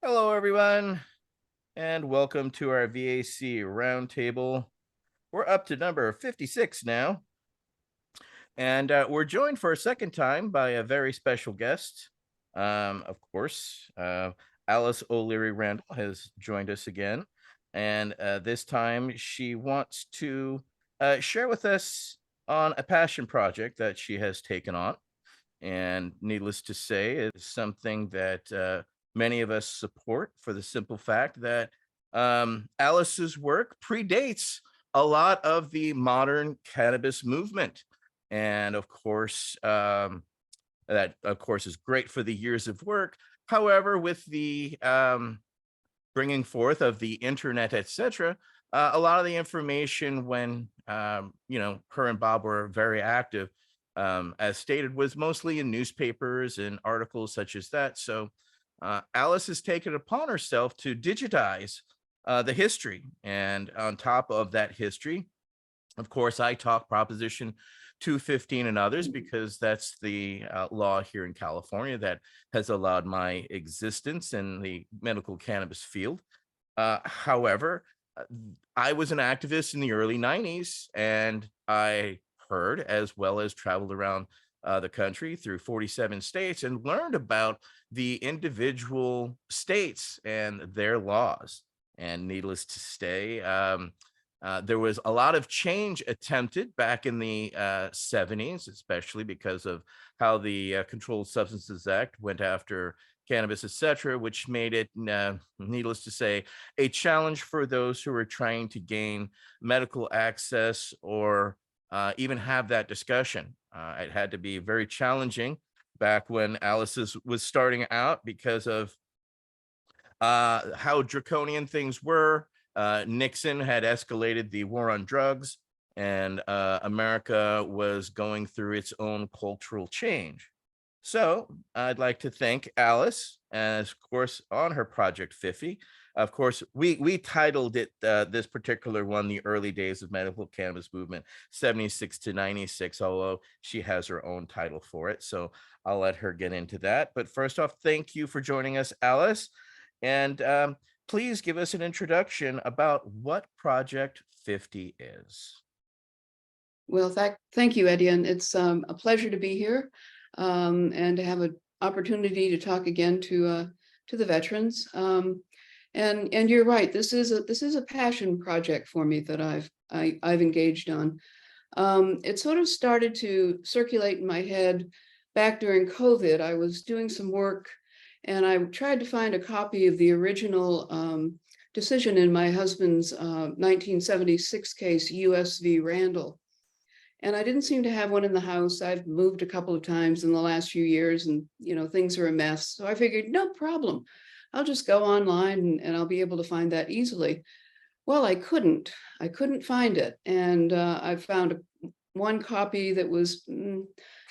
Hello, everyone, and welcome to our V.A.C. Roundtable. We're up to number 56 now, and we're joined for a second time by a very special guest. Of course, Alice O'Leary Randall has joined us again, and this time she wants to share with us on a passion project that she has taken on. And needless to say, it's something that many of us support for the simple fact that Alice's work predates a lot of the modern cannabis movement. And of course, that of course is great for the years of work. However, with the bringing forth of the internet, etc., a lot of the information when her and Bob were very active, as stated, was mostly in newspapers and articles such as that. So Alice has taken it upon herself to digitize the history, and on top of that history, of course, I talk Proposition 215 and others because that's the law here in California that has allowed my existence in the medical cannabis field. However, uh, I was an activist in the early 90s, and I heard as well as traveled around the country through 47 states and learned about the individual states and their laws. And needless to say, there was a lot of change attempted back in the 70s, especially because of how the Controlled Substances Act went after cannabis, etc., which made it, needless to say, a challenge for those who were trying to gain medical access or even have that discussion. It had to be very challenging back when was starting out because of how draconian things were. Nixon had escalated the war on drugs, and America was going through its own cultural change. So I'd like to thank Alice, as of course, on her Project 50. Of course, we titled it this particular one, "The Early Days of Medical Cannabis Movement, 76 to 96," although she has her own title for it. So I'll let her get into that. But first off, thank you for joining us, Alice. And please give us an introduction about what Project 50 is. Well, thank you, Eddie, and it's a pleasure to be here and to have an opportunity to talk again to the veterans. And you're right. This is a passion project for me that I've engaged on. It sort of started to circulate in my head back during COVID. I was doing some work, and I tried to find a copy of the original decision in my husband's 1976 case, U.S. v. Randall. And I didn't seem to have one in the house. I've moved a couple of times in the last few years, and things are a mess. So I figured, no problem. I'll just go online and I'll be able to find that easily. Well, I couldn't. I couldn't find it. And I found one copy that was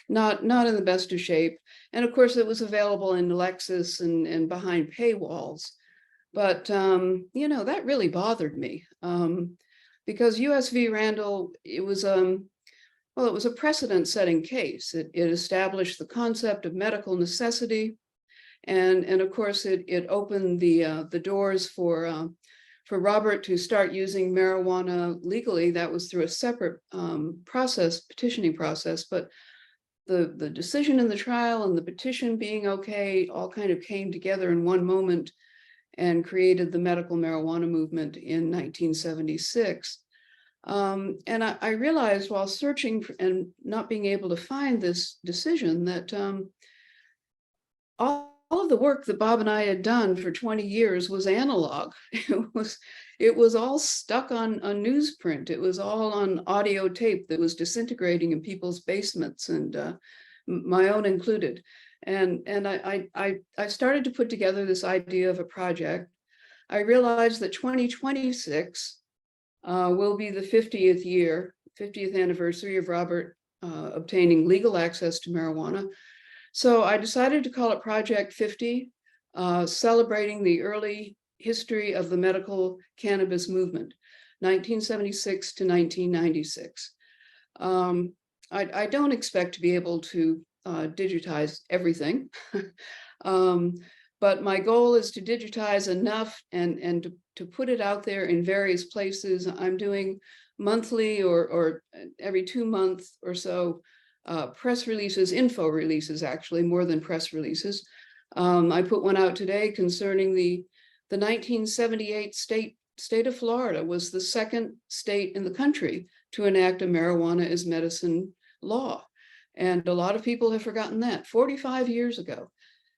not in the best of shape. And of course, it was available in Lexus and behind paywalls. But, that really bothered me because US v. Randall, it was a precedent-setting case. It established the concept of medical necessity, and of course it opened the doors for Robert to start using marijuana legally. That was through a separate petitioning process, but the decision in the trial and the petition being okay all kind of came together in one moment and created the medical marijuana movement in 1976. And I realized while searching and not being able to find this decision that all of the work that Bob and I had done for 20 years was analog. It was all stuck on newsprint. It was all on audio tape that was disintegrating in people's basements, and my own included. And I started to put together this idea of a project. I realized that 2026 will be the 50th anniversary of Robert obtaining legal access to marijuana. So I decided to call it Project 50, celebrating the early history of the medical cannabis movement, 1976 to 1996. I don't expect to be able to digitize everything, But my goal is to digitize enough and to put it out there in various places. I'm doing monthly or every 2 months or so press releases, info releases, actually, more than press releases. I put one out today concerning the 1978 state of Florida was the second state in the country to enact a marijuana as medicine law. And a lot of people have forgotten that 45 years ago.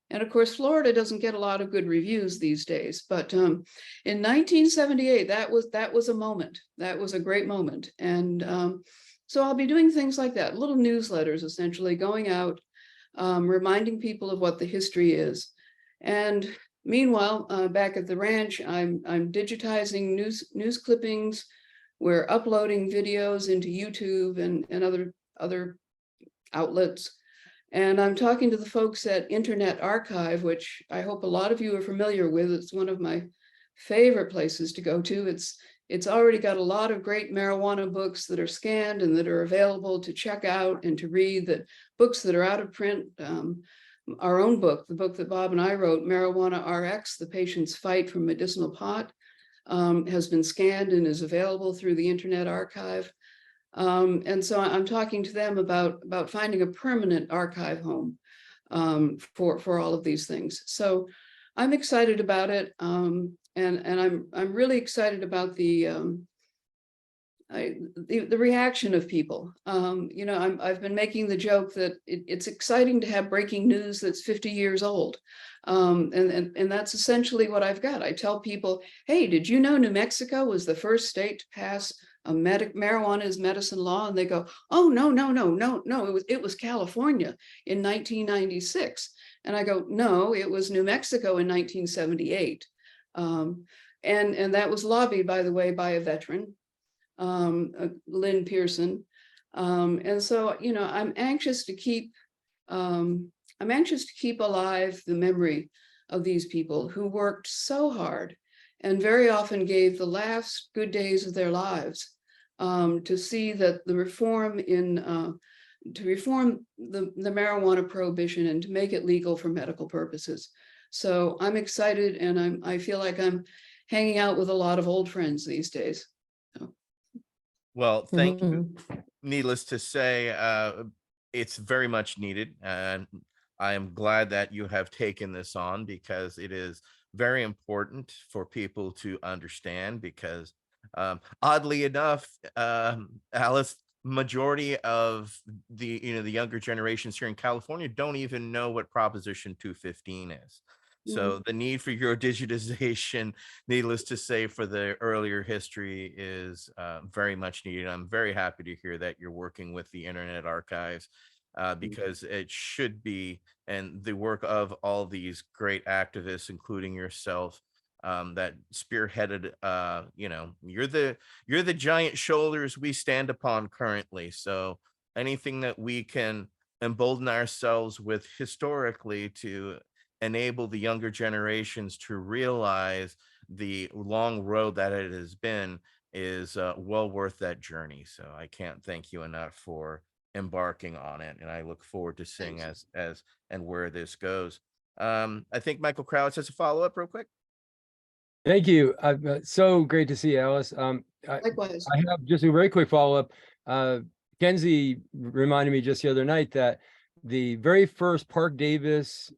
And of course, Florida doesn't get a lot of good reviews these days. But in 1978, that was a moment. That was a great moment. And so I'll be doing things like that, little newsletters, essentially going out, reminding people of what the history is. And meanwhile, back at the ranch, I'm digitizing news clippings. We're uploading videos into YouTube and other outlets. And I'm talking to the folks at Internet Archive, which I hope a lot of you are familiar with. It's one of my favorite places to go to. It's already got a lot of great marijuana books that are scanned and that are available to check out and to read, that books that are out of print. Our own book, the book that Bob and I wrote, Marijuana RX, The Patient's Fight from Medicinal Pot, has been scanned and is available through the Internet Archive. And so I'm talking to them about finding a permanent archive home for all of these things. So I'm excited about it, and I'm really excited about the reaction of people. You know, I've been making the joke that it's exciting to have breaking news that's 50 years old. And that's essentially what I've got. I tell people, hey, did you know New Mexico was the first state to pass a marijuana as medicine law? And they go, oh, no, it was California in 1996. And I go, no, it was New Mexico in 1978. And that was lobbied, by the way, by a veteran, Lynn Pearson. And so, you know, I'm anxious to keep alive the memory of these people who worked so hard and very often gave the last good days of their lives to see that the reform to reform the marijuana prohibition and to make it legal for medical purposes. So I'm excited, and I feel like I'm hanging out with a lot of old friends these days. So. Well, thank you. Mhm. Needless to say, it's very much needed. And I am glad that you have taken this on, because it is very important for people to understand. Because oddly enough, Alice, majority of the younger generations here in California don't even know what Proposition 215 is. So the need for your digitization, needless to say, for the earlier history is very much needed. I'm very happy to hear that you're working with the Internet Archives, because it should be, and the work of all these great activists, including yourself, that spearheaded. You're the giant shoulders we stand upon currently. So anything that we can embolden ourselves with historically to enable the younger generations to realize the long road that it has been is well worth that journey. So I can't thank you enough for embarking on it, and I look forward to seeing Thanks. as and where this goes. I think Michael Krause has a follow-up real quick. Thank you. So great to see you, Alice. Likewise. I have just a very quick follow-up. Kenzie reminded me just the other night that the very first Park Davis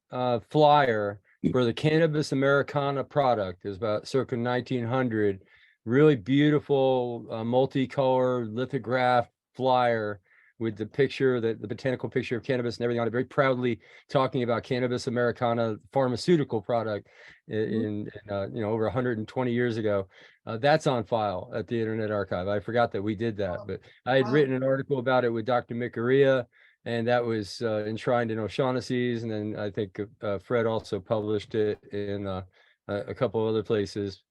flyer for the Cannabis Americana product is about circa 1900. Really beautiful, multicolor lithograph flyer with the picture, the botanical picture of cannabis and everything on it, very proudly talking about Cannabis Americana pharmaceutical product in over 120 years ago. That's on file at the Internet Archive. I forgot that we did that, but I had written an article about it with Dr. Mikaria, and that was enshrined in O'Shaughnessy's, and then I think Fred also published it in a couple other places.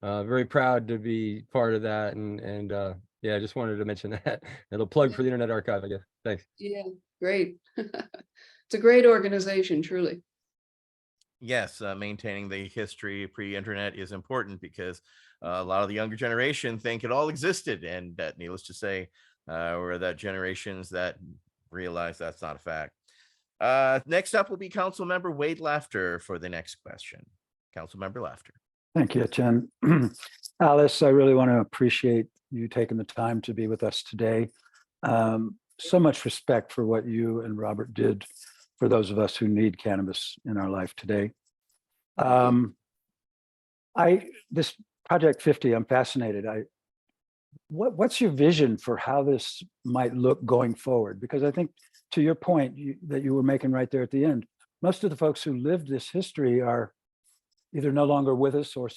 Very proud to be part of that, and yeah, I just wanted to mention that. It'll plug for the Internet Archive, I guess. Thanks. Yeah, great. It's a great organization, truly. Yes, maintaining the history pre-internet is important, because a lot of the younger generation think it all existed, and needless to say, we're that generations that realize that's not a fact. Next up will be Councilmember Wade Laughter for the next question. Councilmember Laughter. Thank you, Jen. Alice, I really want to appreciate you taking the time to be with us today. So much respect for what you and Robert did for those of us who need cannabis in our life today. This Project 50, I'm fascinated. What's your vision for how this might look going forward? Because I think, to your point that you were making right there at the end, most of the folks who lived this history are either no longer with us or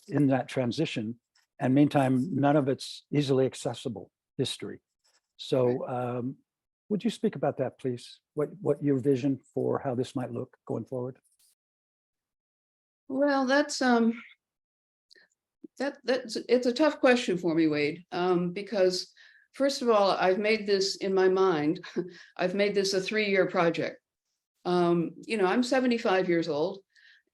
in that transition. And meantime, none of it's easily accessible history. So would you speak about that, please? What your vision for how this might look going forward? Well, that's it's a tough question for me, Wade, because first of all, I've made this in my mind. I've made this a 3-year project. I'm 75 years old,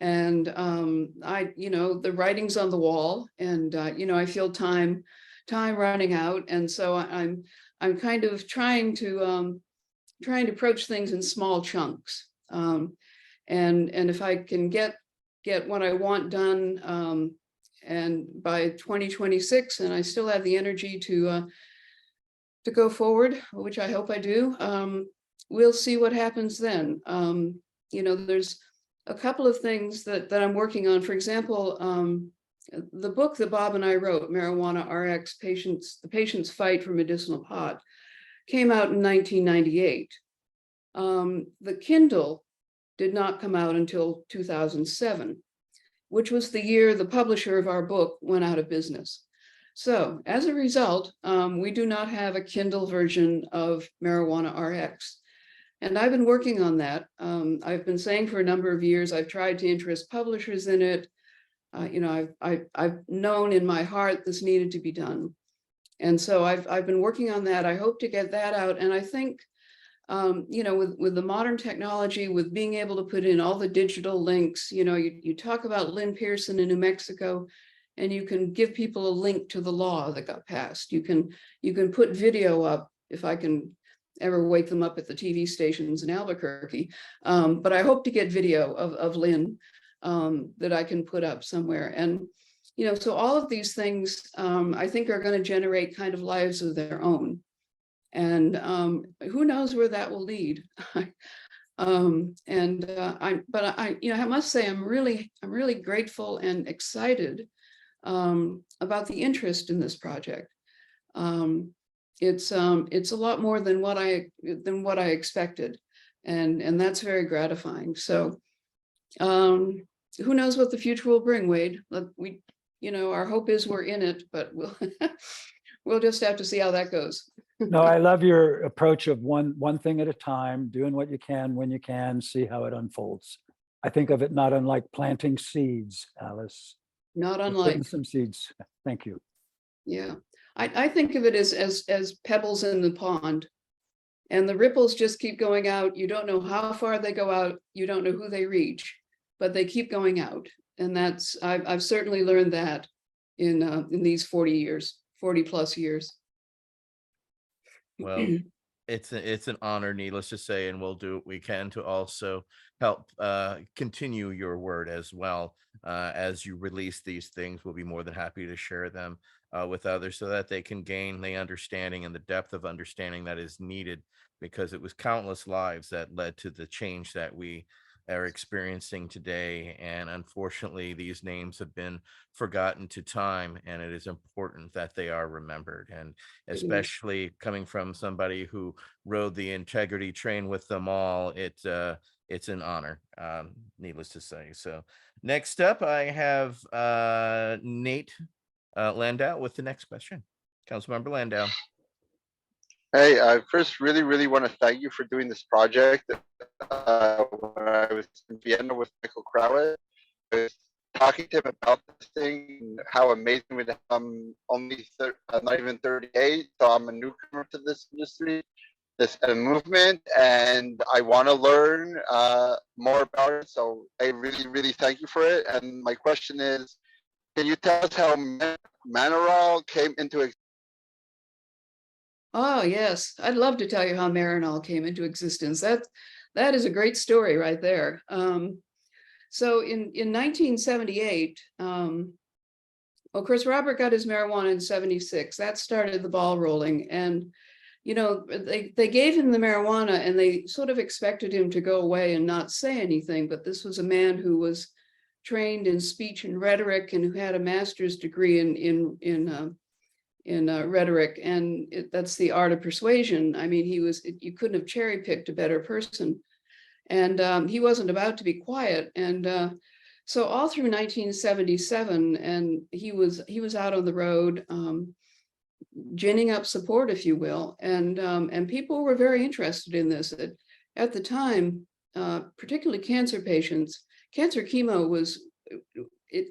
and the writing's on the wall, and I feel time running out, and so I'm kind of trying to approach things in small chunks, and if I can get what I want done, and by 2026, and I still have the energy to go forward, which I hope I do, we'll see what happens then. There's a couple of things that I'm working on. For example, the book that Bob and I wrote, Marijuana RX, The Patient's Fight for Medicinal Pot, came out in 1998. The Kindle did not come out until 2007, which was the year the publisher of our book went out of business. So as a result, we do not have a Kindle version of Marijuana RX. And I've been working on that. I've been saying for a number of years, I've tried to interest publishers in it. I've known in my heart this needed to be done. And so I've been working on that. I hope to get that out. And I think, with the modern technology, with being able to put in all the digital links, you talk about Lynn Pearson in New Mexico, and you can give people a link to the law that got passed. You can put video up, if I can ever wake them up at the TV stations in Albuquerque. But I hope to get video of Lynn that I can put up somewhere. And, so all of these things, I think, are going to generate kind of lives of their own. And who knows where that will lead. I must say, I'm really grateful and excited about the interest in this project. It's a lot more than what I expected, and that's very gratifying. So who knows what the future will bring, Wade? Our hope is we're in it, but we'll just have to see how that goes. No, I love your approach of one thing at a time, doing what you can when you can, see how it unfolds. I think of it not unlike planting seeds, Alice. Not We're unlike. putting some seeds. Thank you. Yeah, I think of it as pebbles in the pond, and the ripples just keep going out. You don't know how far they go out. You don't know who they reach, but they keep going out. And I've certainly learned that in these 40 plus years. Well, it's an honor, needless to say, and we'll do what we can to also help continue your word as well. As you release these things, we'll be more than happy to share them with others so that they can gain the understanding and the depth of understanding that is needed, because it was countless lives that led to the change that we are experiencing today. And unfortunately, these names have been forgotten to time, and it is important that they are remembered. And especially coming from somebody who rode the integrity train with them all, it's an honor, needless to say. So next up, I have Nate Landau with the next question. Councilmember Landau. Hey, I first really want to thank you for doing this project. When I was in Vienna with Michael Crowley, I was talking to him about this thing, and how amazing it is. I'm only not even 38, so I'm a newcomer to this industry, this movement, and I want to learn more about it. So I really thank you for it. And my question is, can you tell us how Manorol came into existence? Oh, yes. I'd love to tell you how Marinol came into existence. that is a great story right there. So in 1978, of course, Robert got his marijuana in 76. That started the ball rolling. And, you know, they gave him the marijuana and they sort of expected him to go away and not say anything. But this was a man who was trained in speech and rhetoric and who had a master's degree in rhetoric. And that's the art of persuasion. I mean, you couldn't have cherry picked a better person. And he wasn't about to be quiet. And so all through 1977, and he was out on the road, ginning up support, if you will, and people were very interested in this. At the time, particularly cancer patients, cancer chemo was.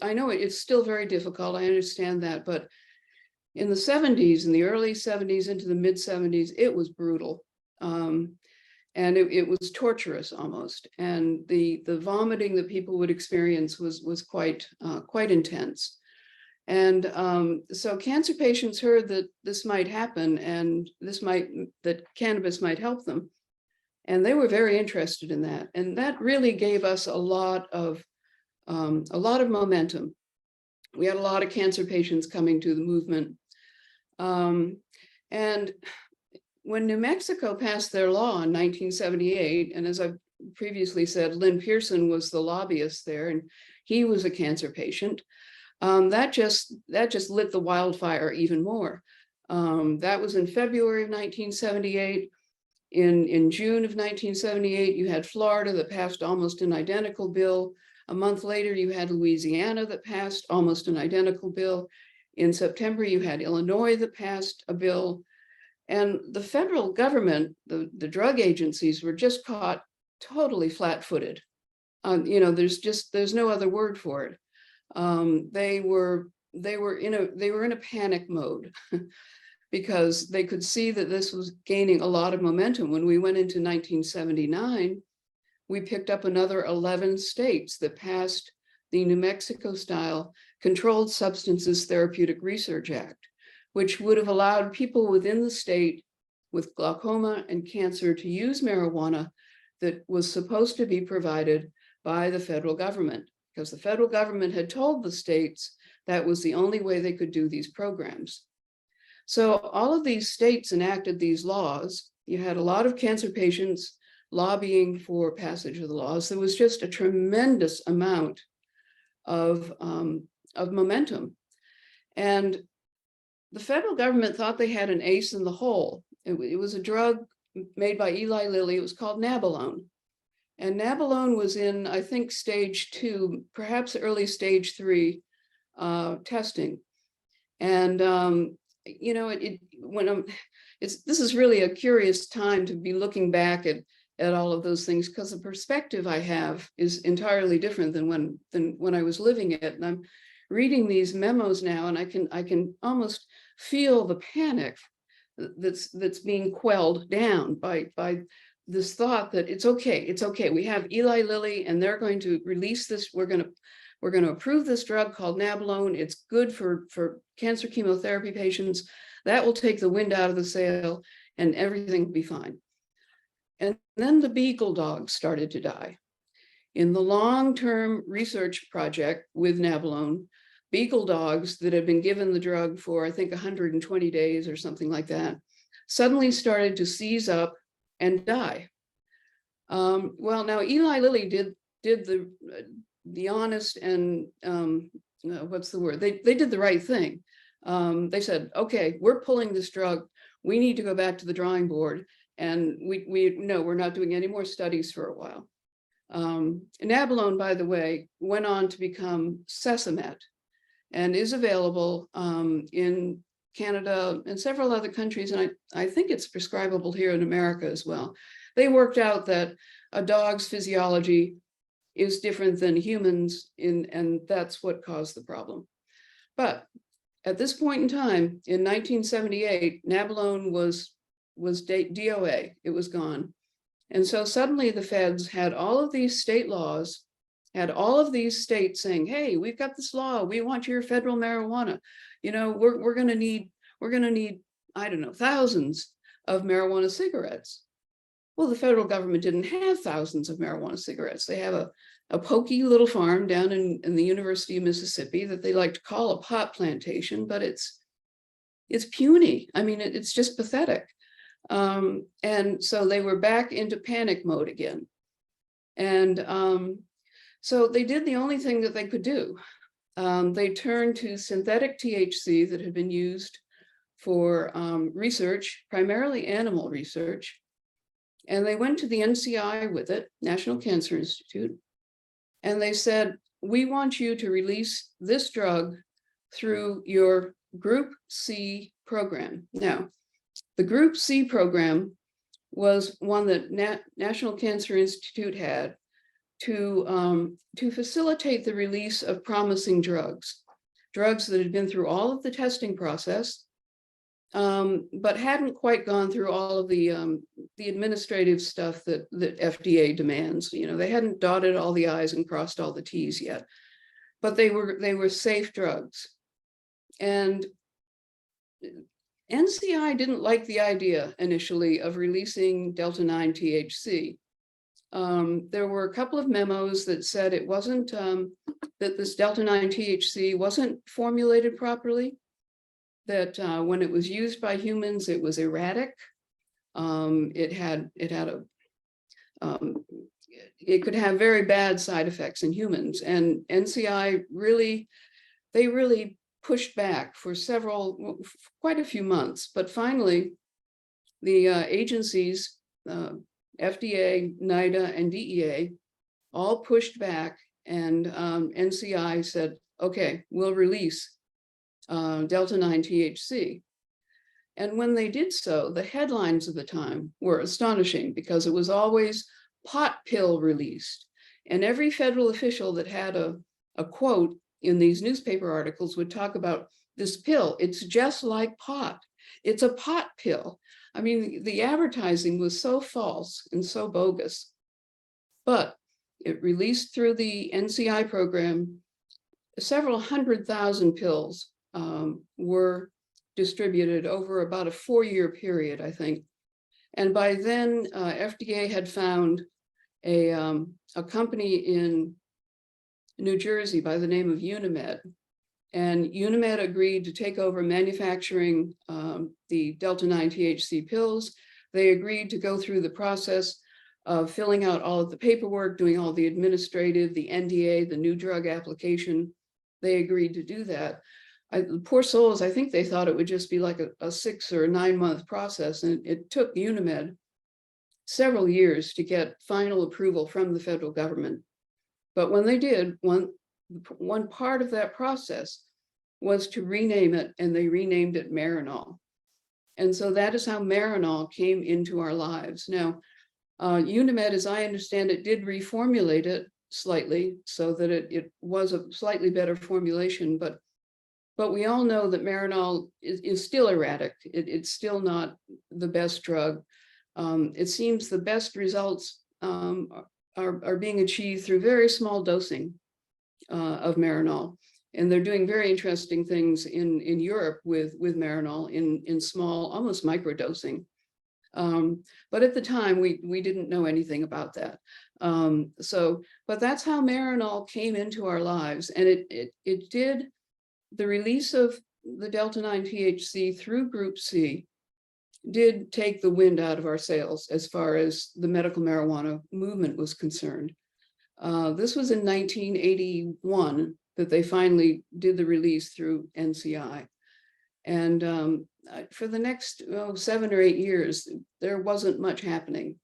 I know it's still very difficult. I understand that, but in the 70s, in the early 70s into the mid 70s, it was brutal. And it was torturous almost. And the vomiting that people would experience was quite intense. And so cancer patients heard that this might happen and that cannabis might help them. And they were very interested in that. And that really gave us a lot of momentum. We had a lot of cancer patients coming to the movement. And when New Mexico passed their law in 1978, and as I've previously said, Lynn Pearson was the lobbyist there, and he was a cancer patient. That just lit the wildfire even more. That was in February of 1978. In June of 1978, you had Florida that passed almost an identical bill. A month later, you had Louisiana that passed almost an identical bill. In September, you had Illinois that passed a bill. And the federal government, the drug agencies were just caught totally flat-footed. You know, there's no other word for it. They were in a panic mode because they could see that this was gaining a lot of momentum. When we went into 1979, we picked up another 11 states that passed the New Mexico style Controlled Substances Therapeutic Research Act, which would have allowed people within the state with glaucoma and cancer to use marijuana that was supposed to be provided by the federal government, because the federal government had told the states that was the only way they could do these programs. So all of these states enacted these laws. You had a lot of cancer patients lobbying for passage of the laws. There was just a tremendous amount of momentum. And the federal government thought they had an ace in the hole. It was a drug made by Eli Lilly. It was called Nabilone. And Nabilone was in, I think, stage 2, perhaps early stage 3 testing. And, you know, this is really a curious time to be looking back at all of those things, because the perspective I have is entirely different than when I was living it. And I'm reading these memos now, and I can almost feel the panic that's being quelled down by this thought that it's okay. We have Eli Lilly, and they're going to release this. We're going to approve this drug called Nabilone. It's good for cancer chemotherapy patients. That will take the wind out of the sail, and everything will be fine. And then the beagle dogs started to die. In the long-term research project with Nabilone, beagle dogs that had been given the drug for, I think, 120 days or something like that, suddenly started to seize up and die. Well, now Eli Lilly did the honest and what's the word? They did the right thing. They said, okay, we're pulling this drug. We need to go back to the drawing board. And we're not doing any more studies for a while. Nabilone, by the way, went on to become Sesamet and is available in Canada and several other countries. And I think it's prescribable here in America as well. They worked out that a dog's physiology is different than humans, and that's what caused the problem. But at this point in time, in 1978, Nabilone was DOA, it was gone. And so suddenly the feds had all of these state laws, had all of these states saying, hey, we've got this law, we want your federal marijuana. You know, we're gonna need, I don't know, thousands of marijuana cigarettes. Well, the federal government didn't have thousands of marijuana cigarettes. They have a pokey little farm down in the University of Mississippi that they like to call a pot plantation, but it's puny. I mean, it's just pathetic. And so they were back into panic mode again. And so they did the only thing that they could do. They turned to synthetic THC that had been used for research, primarily animal research. And they went to the NCI with it, National Cancer Institute, and they said, we want you to release this drug through your Group C program. Now, the Group C program was one that National Cancer Institute had to facilitate the release of promising drugs that had been through all of the testing process, but hadn't quite gone through all of the administrative stuff that FDA demands. You know, they hadn't dotted all the I's and crossed all the T's yet, but they were safe drugs. And NCI didn't like the idea initially of releasing Delta-9 THC. There were a couple of memos that said it wasn't, that this Delta-9 THC wasn't formulated properly, that when it was used by humans, it was erratic. It could have very bad side effects in humans, and NCI really pushed back for quite a few months, but finally the agencies, FDA, NIDA, and DEA all pushed back, and NCI said, okay, we'll release Delta-9 THC. And when they did so, the headlines of the time were astonishing because it was always pot pill released. And every federal official that had a quote in these newspaper articles would talk about this pill. It's just like pot. It's a pot pill. I mean, the advertising was so false and so bogus, but it released through the NCI program. Several 100,000 pills were distributed over about a 4-year period, I think. And by then, FDA had found a company in New Jersey by the name of Unimed. And Unimed agreed to take over manufacturing the Delta-9 THC pills. They agreed to go through the process of filling out all of the paperwork, doing all the administrative, the NDA, the new drug application. They agreed to do that. Poor souls, I think they thought it would just be like a 6 or 9 month process. And it took Unimed several years to get final approval from the federal government. But when they did, one part of that process was to rename it, and they renamed it Marinol. And so that is how Marinol came into our lives. Now, Unimed, as I understand it, did reformulate it slightly so that it was a slightly better formulation, but we all know that Marinol is still erratic. It's still not the best drug. It seems the best results are being achieved through very small dosing of Marinol. And they're doing very interesting things in Europe with Marinol in small, almost micro dosing. But at the time, we didn't know anything about that. But that's how Marinol came into our lives. And it did, the release of the Delta-9 THC through Group C did take the wind out of our sails as far as the medical marijuana movement was concerned. This was in 1981 that they finally did the release through NCI. And for the next 7 or 8 years, there wasn't much happening.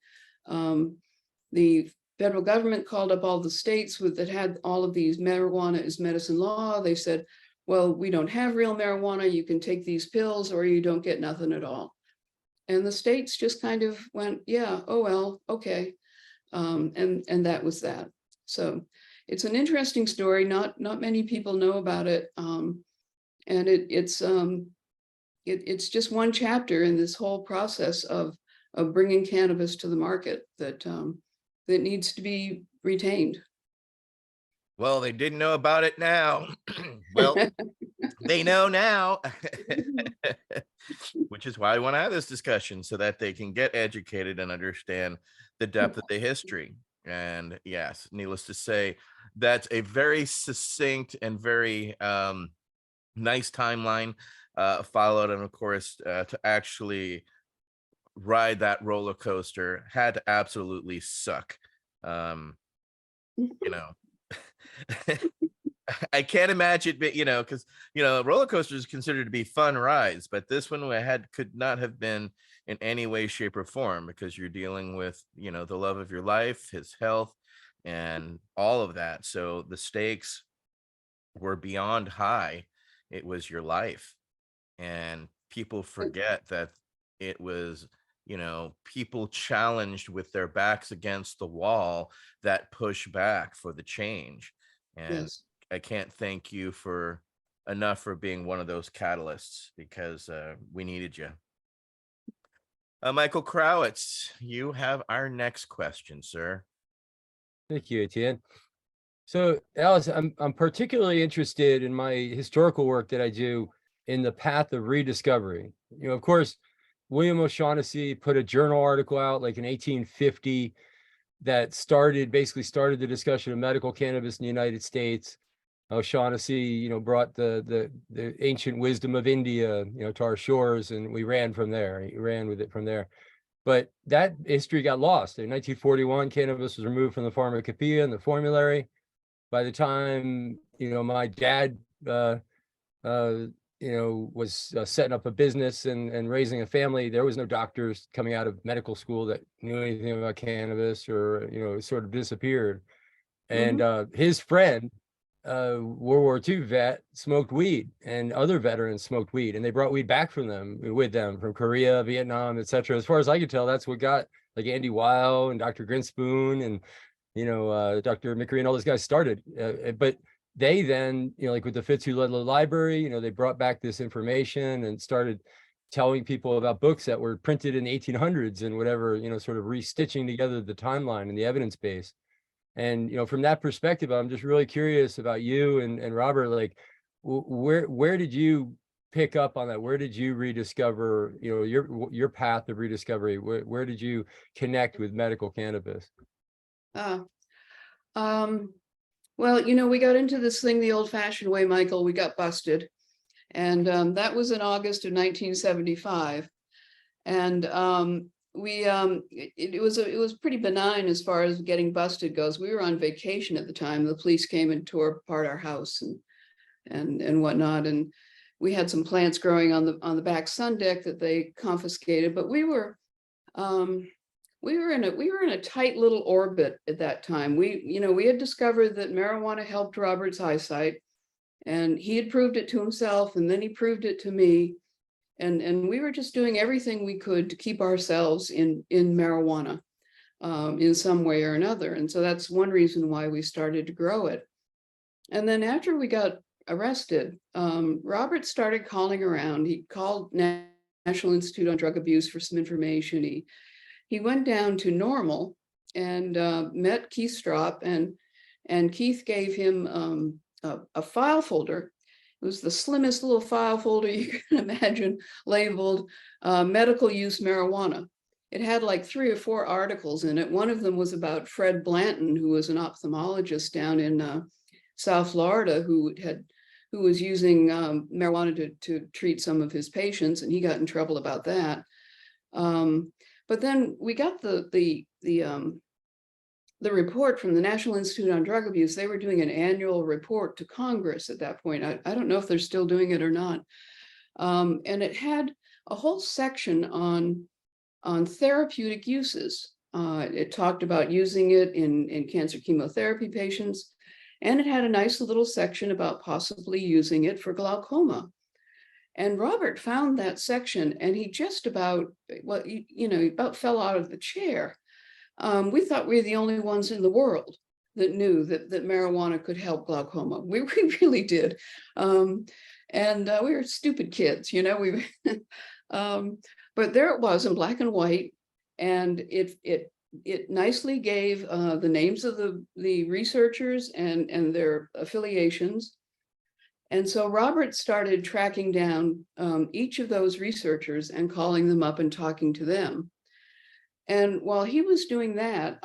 The federal government called up all the states that had all of these marijuana is medicine law. They said, well, we don't have real marijuana. You can take these pills or you don't get nothing at all. And the states just kind of went, yeah, oh, well, okay. And that was that. So it's an interesting story. Not many people know about it. And it's just one chapter in this whole process of bringing cannabis to the market that needs to be retained. Well, they didn't know about it now. Well, they know now, which is why I want to have this discussion so that they can get educated and understand the depth of the history. And yes, needless to say, that's a very succinct and very nice timeline followed. And of course, to actually ride that roller coaster had to absolutely suck. You know, I can't imagine, but because roller coaster is considered to be fun rides, but this one could not have been in any way, shape, or form because you're dealing with the love of your life, his health, and all of that. So the stakes were beyond high. It was your life, and people forget that it was people challenged with their backs against the wall that push back for the change. And Yes. I can't thank you for enough for being one of those catalysts because we needed you. Michael Crowitz, you have our next question, sir. Thank you, Etienne. So, Alice, I'm particularly interested in my historical work that I do in the path of rediscovery. Of course, William O'Shaughnessy put a journal article out like in 1850 that basically started the discussion of medical cannabis in the United States. O'Shaughnessy, brought the ancient wisdom of India, to our shores, and we ran from there. He ran with it from there. But that history got lost. In 1941, cannabis was removed from the pharmacopoeia and the formulary. By the time, my dad, was setting up a business and raising a family, there was no doctors coming out of medical school that knew anything about cannabis, or, it sort of disappeared. And his friend, World War II vet, smoked weed, and other veterans smoked weed, and they brought weed back with them from Korea, Vietnam, etc. As far as I could tell, that's what got like Andy Weil and Dr. Grinspoon and Dr. McCree and all those guys started. But they then, like with the Fitzhugh-Ludlow Library, they brought back this information and started telling people about books that were printed in the 1800s and whatever, sort of restitching together the timeline and the evidence base. And, from that perspective, I'm just really curious about you and Robert, like where did you pick up on that? Where did you rediscover, your path of rediscovery? Where did you connect with medical cannabis? Well, we got into this thing the old-fashioned way, Michael. We got busted, and that was in August of 1975. And it was pretty benign as far as getting busted goes. We were on vacation at the time. The police came and tore apart our house and whatnot, and we had some plants growing on the back sun deck that they confiscated. But we were in a tight little orbit at that time. We had discovered that marijuana helped Robert's eyesight, and he had proved it to himself, and then he proved it to me. And we were just doing everything we could to keep ourselves in marijuana in some way or another. And so that's one reason why we started to grow it. And then after we got arrested, Robert started calling around. He called National Institute on Drug Abuse for some information. He went down to Normal and met Keith Strop, and Keith gave him a file folder. It was the slimmest little file folder you can imagine, labeled medical use marijuana. It had like 3 or 4 articles in it. One of them was about Fred Blanton, who was an ophthalmologist down in South Florida, who was using marijuana to treat some of his patients, and he got in trouble about that. But then we got the report from the National Institute on Drug Abuse. They were doing an annual report to Congress at that point. I don't know if they're still doing it or not. And it had a whole section on therapeutic uses. It talked about using it in cancer chemotherapy patients, and it had a nice little section about possibly using it for glaucoma. And Robert found that section, and he just about, he about fell out of the chair. We thought we were the only ones in the world that knew that marijuana could help glaucoma. We really did. And we were stupid kids, but there it was in black and white. And it it nicely gave the names of the researchers and their affiliations. And so Robert started tracking down each of those researchers and calling them up and talking to them. And while he was doing that,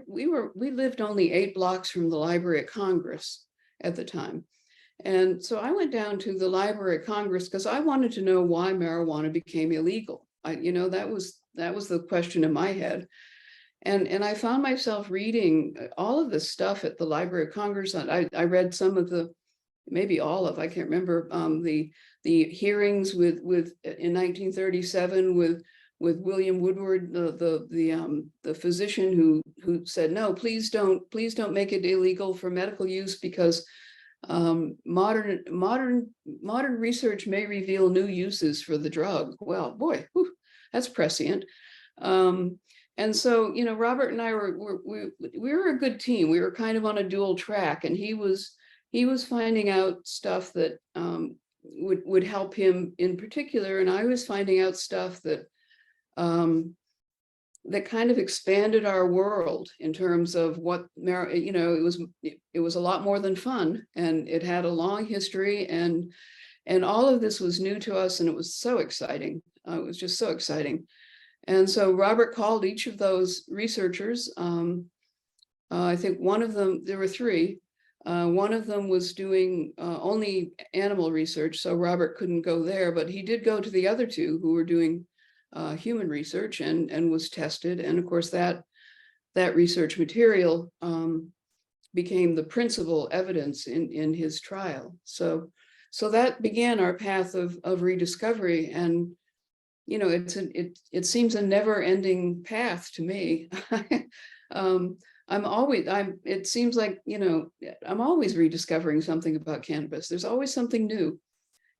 we lived only 8 blocks from the Library of Congress at the time. And so I went down to the Library of Congress because I wanted to know why marijuana became illegal. That was the question in my head. And I found myself reading all of this stuff at the Library of Congress. I read some of maybe all of, I can't remember, the hearings with in 1937 with William Woodward, the physician who said, no, please don't make it illegal for medical use, because modern research may reveal new uses for the drug. Well, boy, whew, that's prescient. And so, Robert and I we were a good team. We were kind of on a dual track, and he was finding out stuff that would help him in particular, and I was finding out stuff that that kind of expanded our world in terms of what it was a lot more than fun, and it had a long history, and all of this was new to us, and it was so exciting. It was just so exciting. And so Robert called each of those researchers. I think one of them, there were 3. One of them was doing only animal research, so Robert couldn't go there, but he did go to the other 2 who were doing human research and was tested. And of course, that research material became the principal evidence in his trial. So that began our path of rediscovery. And it seems a never-ending path to me. It seems like, I'm always rediscovering something about cannabis. There's always something new.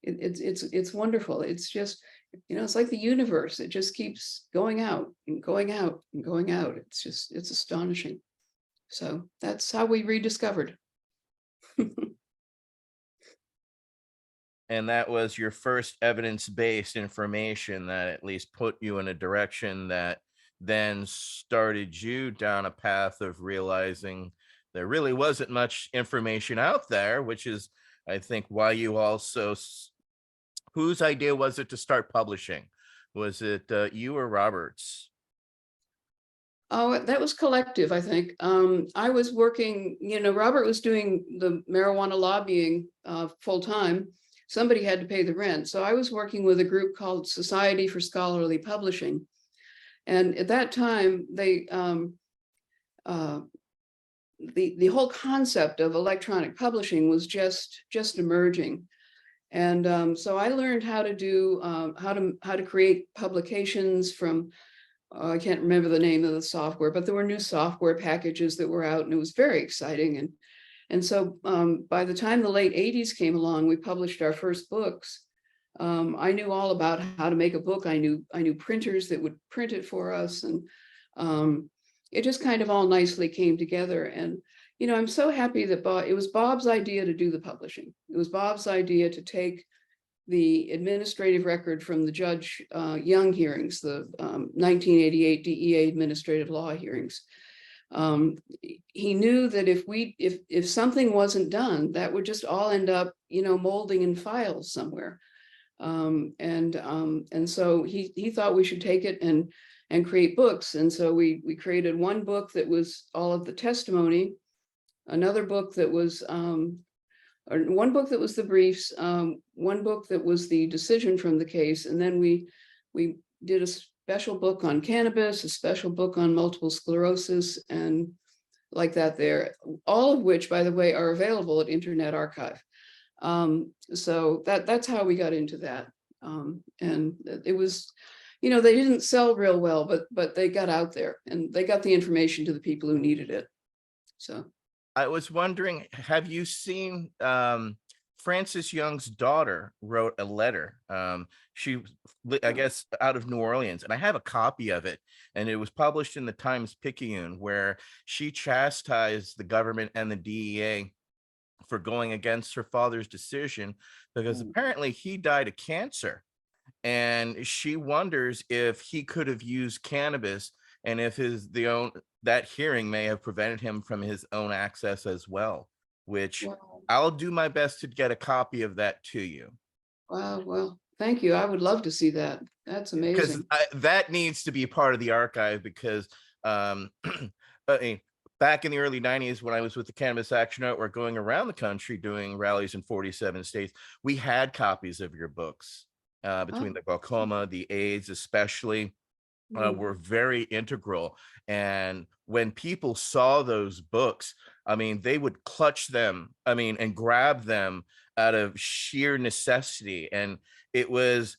It's wonderful. It's just, it's like the universe. It just keeps going out and going out and going out. It's astonishing. So that's how we rediscovered. And that was your first evidence-based information that at least put you in a direction that then started you down a path of realizing there really wasn't much information out there, which is, I think, why you also, whose idea was it to start publishing? Was it you or Robert's? Oh, that was collective, I think. I was working, Robert was doing the marijuana lobbying full time. Somebody had to pay the rent. So I was working with a group called Society for Scholarly Publishing. And at that time, the whole concept of electronic publishing was just emerging. And so I learned how to do, how to create publications from, I can't remember the name of the software, but there were new software packages that were out, and it was very exciting. And so by the time the late 80s came along, we published our first books. I knew all about how to make a book. I knew printers that would print it for us, and it just kind of all nicely came together. And I'm so happy that it was Bob's idea to do the publishing. It was Bob's idea to take the administrative record from the Judge Young hearings, the 1988 DEA administrative law hearings. He knew that if something wasn't done, that would just all end up, molding in files somewhere. And so he thought we should take it and create books. And so we created one book that was all of the testimony, another book that was one book that was the briefs, one book that was the decision from the case, and then we did a special book on cannabis, a special book on multiple sclerosis, and like that there, all of which, by the way, are available at Internet Archive. So that's how we got into that. And it was, they didn't sell real well, but they got out there and they got the information to the people who needed it. So I was wondering, have you seen Francis Young's daughter wrote a letter? She, I guess, out of New Orleans, and I have a copy of it, and it was published in the Times-Picayune, where she chastised the government and the DEA for going against her father's decision, because apparently he died of cancer, and she wonders if he could have used cannabis and if that hearing may have prevented him from his own access as well, which Wow. I'll do my best to get a copy of that to you. Wow. Well, thank you. I would love to see that. That's Because amazing. that needs to be part of the archive, because I mean, back in the early 90s, when I was with the Cannabis Action Network going around the country doing rallies in 47 states, we had copies of your books, between Oh, the glaucoma, the AIDS especially, mm, were very integral. And when people saw those books, I mean, they would clutch them, I mean, and grab them out of sheer necessity. And it was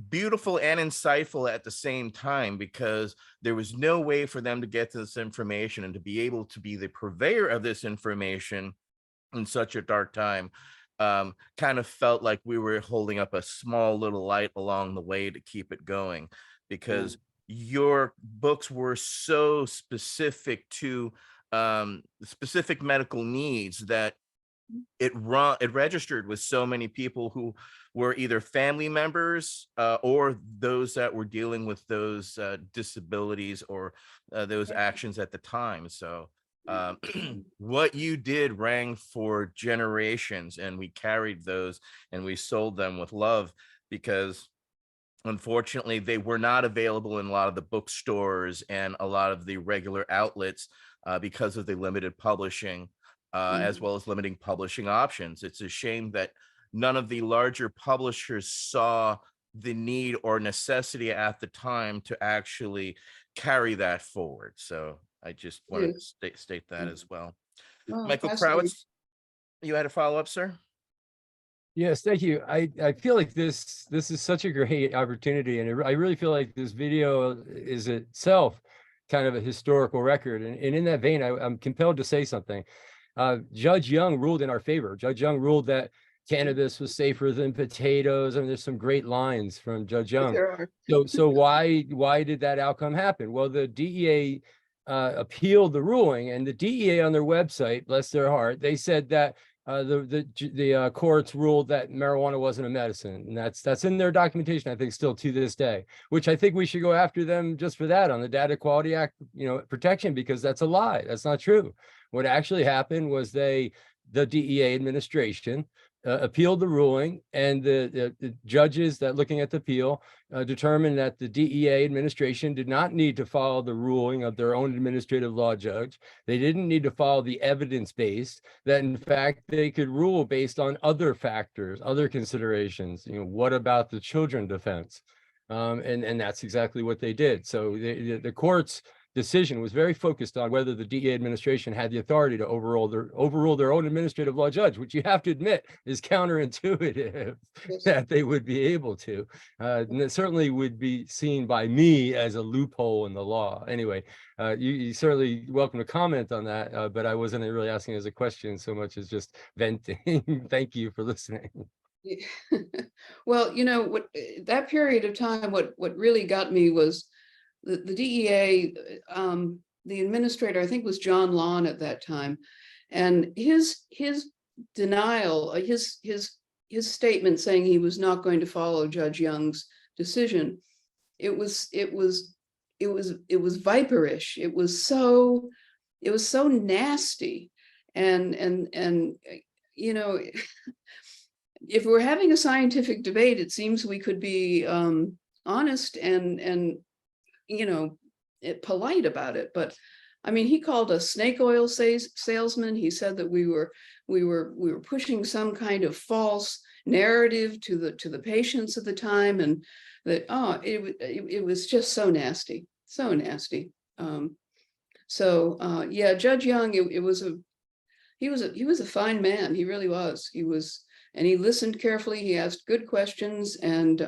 beautiful and insightful at the same time, because there was no way for them to get to this information, and to be able to be the purveyor of this information in such a dark time, kind of felt like we were holding up a small little light along the way to keep it going, because your books were so specific to specific medical needs, that it registered with so many people who were either family members, or those that were dealing with those disabilities, or those actions at the time. So what you did rang for generations, and we carried those and we sold them with love, because unfortunately they were not available in a lot of the bookstores and a lot of the regular outlets, because of the limited publishing, as mm, well as limiting publishing options. It's a shame that none of the larger publishers saw the need or necessity at the time to actually carry that forward. So I just wanted to yes. state that as well. Wow, Michael fascinating. Krawitz, you had a follow-up, sir? Yes, thank you. I feel like this is such a great opportunity, and I really feel like this video is itself kind of a historical record. And in that vein, I'm compelled to say something. Judge Young ruled in our favor. Judge Young ruled that cannabis was safer than potatoes. I mean, there's some great lines from Judge Young. There are. So why did that outcome happen? Well, the DEA appealed the ruling, and the DEA on their website, bless their heart, they said that the courts ruled that marijuana wasn't a medicine, and that's in their documentation, I think, still to this day, which I think we should go after them just for that on the Data Quality Act, protection, because that's a lie. That's not true. What actually happened was the DEA administration appealed the ruling, and the judges that looking at the appeal determined that the DEA administration did not need to follow the ruling of their own administrative law judge. They didn't need to follow the evidence base, that in fact they could rule based on other factors, other considerations. What about the children defense? And that's exactly what they did. So the court's decision was very focused on whether the DEA administration had the authority to overrule their own administrative law judge, which you have to admit is counterintuitive Yes. that they would be able to. And it certainly would be seen by me as a loophole in the law. Anyway, you certainly welcome to comment on that, but I wasn't really asking as a question so much as just venting. Thank you for listening. Yeah. Well, that period of time, what really got me was the DEA, the administrator, I think, was John Lawn at that time, and his denial, his statement saying he was not going to follow Judge Young's decision. It was viperish. It was so nasty, and if we're having a scientific debate, it seems we could be honest and polite about it. But I mean, he called us snake oil salesmen. He said that we were pushing some kind of false narrative to the patients at the time, and that it was just so nasty, so nasty. Yeah, Judge Young, he was a fine man. He really was. And he listened carefully. He asked good questions, and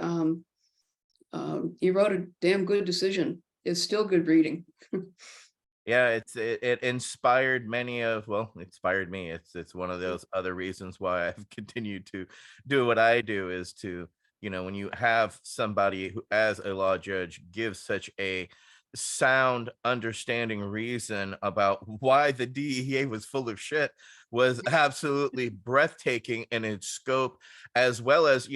he wrote a damn good decision. It's still good reading. Yeah, it inspired inspired me. It's one of those other reasons why I've continued to do what I do, is to, when you have somebody who, as a law judge, gives such a sound, understanding reason about why the DEA was full of shit was absolutely breathtaking in its scope, as well as,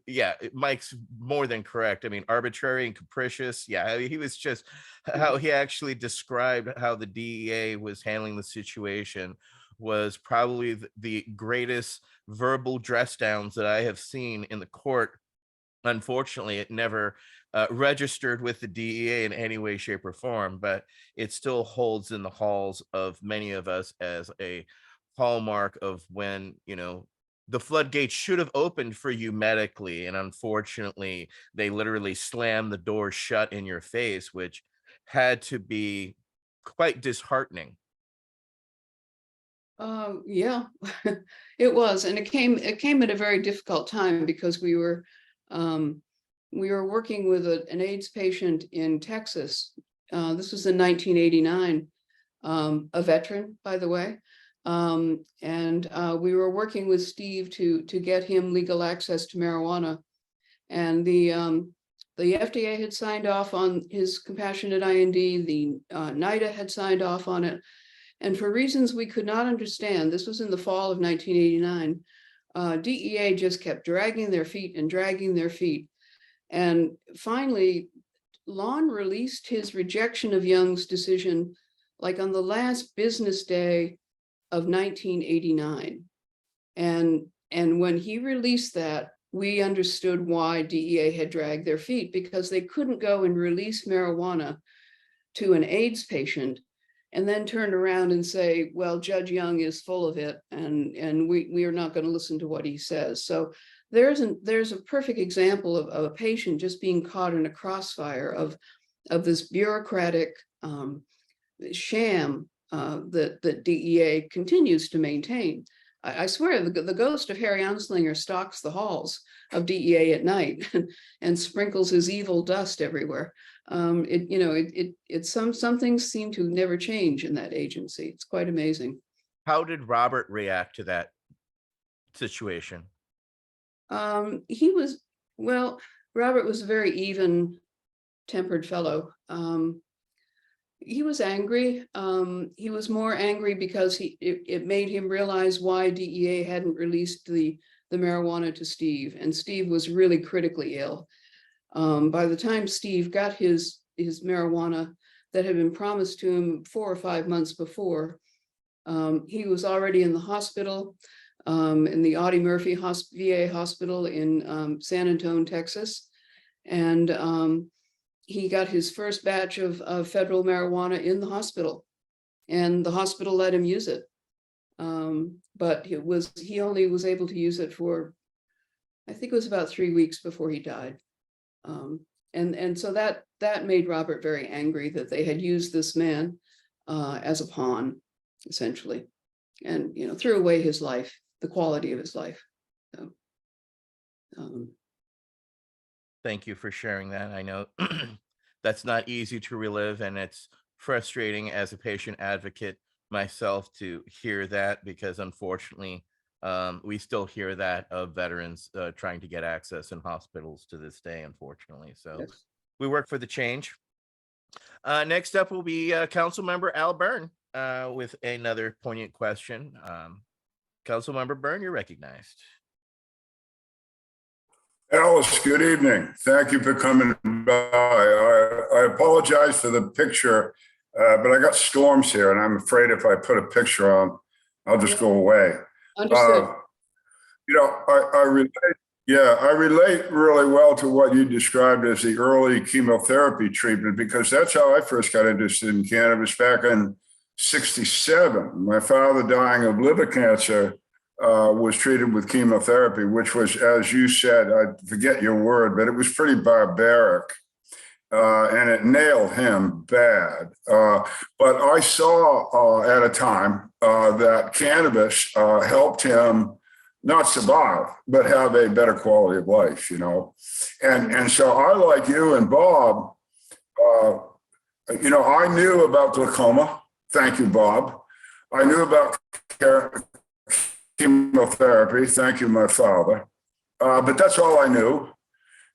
yeah, Mike's more than correct. I mean, arbitrary and capricious. Yeah, I mean, he was just how he actually described how the DEA was handling the situation was probably the greatest verbal dress downs that I have seen in the court. Unfortunately, it never registered with the DEA in any way, shape, or form, but it still holds in the halls of many of us as a hallmark of when, the floodgates should have opened for you medically. And unfortunately, they literally slammed the door shut in your face, which had to be quite disheartening. Yeah, it was, and it came at a very difficult time because um, we were working with an AIDS patient in Texas. This was in 1989, a veteran, by the way. And we were working with Steve to get him legal access to marijuana. And the FDA had signed off on his compassionate IND, the NIDA had signed off on it. And for reasons we could not understand, this was in the fall of 1989, DEA just kept dragging their feet and dragging their feet. And finally, Lon released his rejection of Young's decision like on the last business day of 1989. And when he released that, we understood why DEA had dragged their feet, because they couldn't go and release marijuana to an AIDS patient and then turn around and say, well, Judge Young is full of it, and we are not going to listen to what he says. So there's a perfect example of a patient just being caught in a crossfire of this bureaucratic sham that DEA continues to maintain. I swear the ghost of Harry Anslinger stalks the halls of DEA at night and sprinkles his evil dust everywhere. Some things seem to never change in that agency. It's quite amazing. How did Robert react to that situation? Robert was a very even-tempered fellow. He was angry. He was more angry because it made him realize why DEA hadn't released the marijuana to Steve, and Steve was really critically ill. By the time Steve got his marijuana that had been promised to him 4 or 5 months before, he was already in the hospital, in the Audie Murphy VA hospital in San Antonio, Texas. And he got his first batch of federal marijuana in the hospital, and the hospital let him use it. But he only was able to use it for, I think it was about 3 weeks before he died. And so that made Robert very angry that they had used this man as a pawn, essentially, and threw away his life, the quality of his life. So, Thank you for sharing that. I know that's not easy to relive, and it's frustrating as a patient advocate myself to hear that, because unfortunately, we still hear that of veterans trying to get access in hospitals to this day, unfortunately. So yes. we work for the change. Next up will be Council Member Al Byrne with another poignant question. Council Member Byrne, you're recognized. Alice, good evening. Thank you for coming by. I apologize for the picture, but I got storms here, and I'm afraid if I put a picture on, I'll just go away. Understood. I relate really well to what you described as the early chemotherapy treatment, because that's how I first got interested in cannabis back in '67. My father, dying of liver cancer, was treated with chemotherapy, which was, as you said, I forget your word, but it was pretty barbaric. And it nailed him bad. But I saw at a time that cannabis helped him not survive, but have a better quality of life, And so I, like you and Bob, I knew about glaucoma. Thank you, Bob. I knew about chemotherapy. Thank you, my father. But that's all I knew.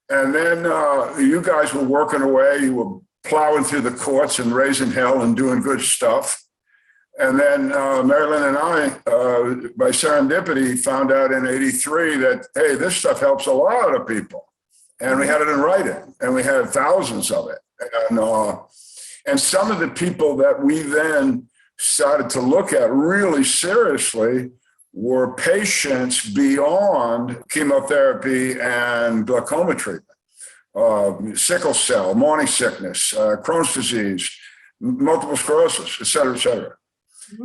And then you guys were working away. You were plowing through the courts and raising hell and doing good stuff. And then Marilyn and I, by serendipity, found out in '83 that, hey, this stuff helps a lot of people. And we had it in writing, and we had thousands of it. And some of the people that we then started to look at really seriously were patients beyond chemotherapy and glaucoma treatment, sickle cell, morning sickness, Crohn's disease, multiple sclerosis, et cetera, et cetera.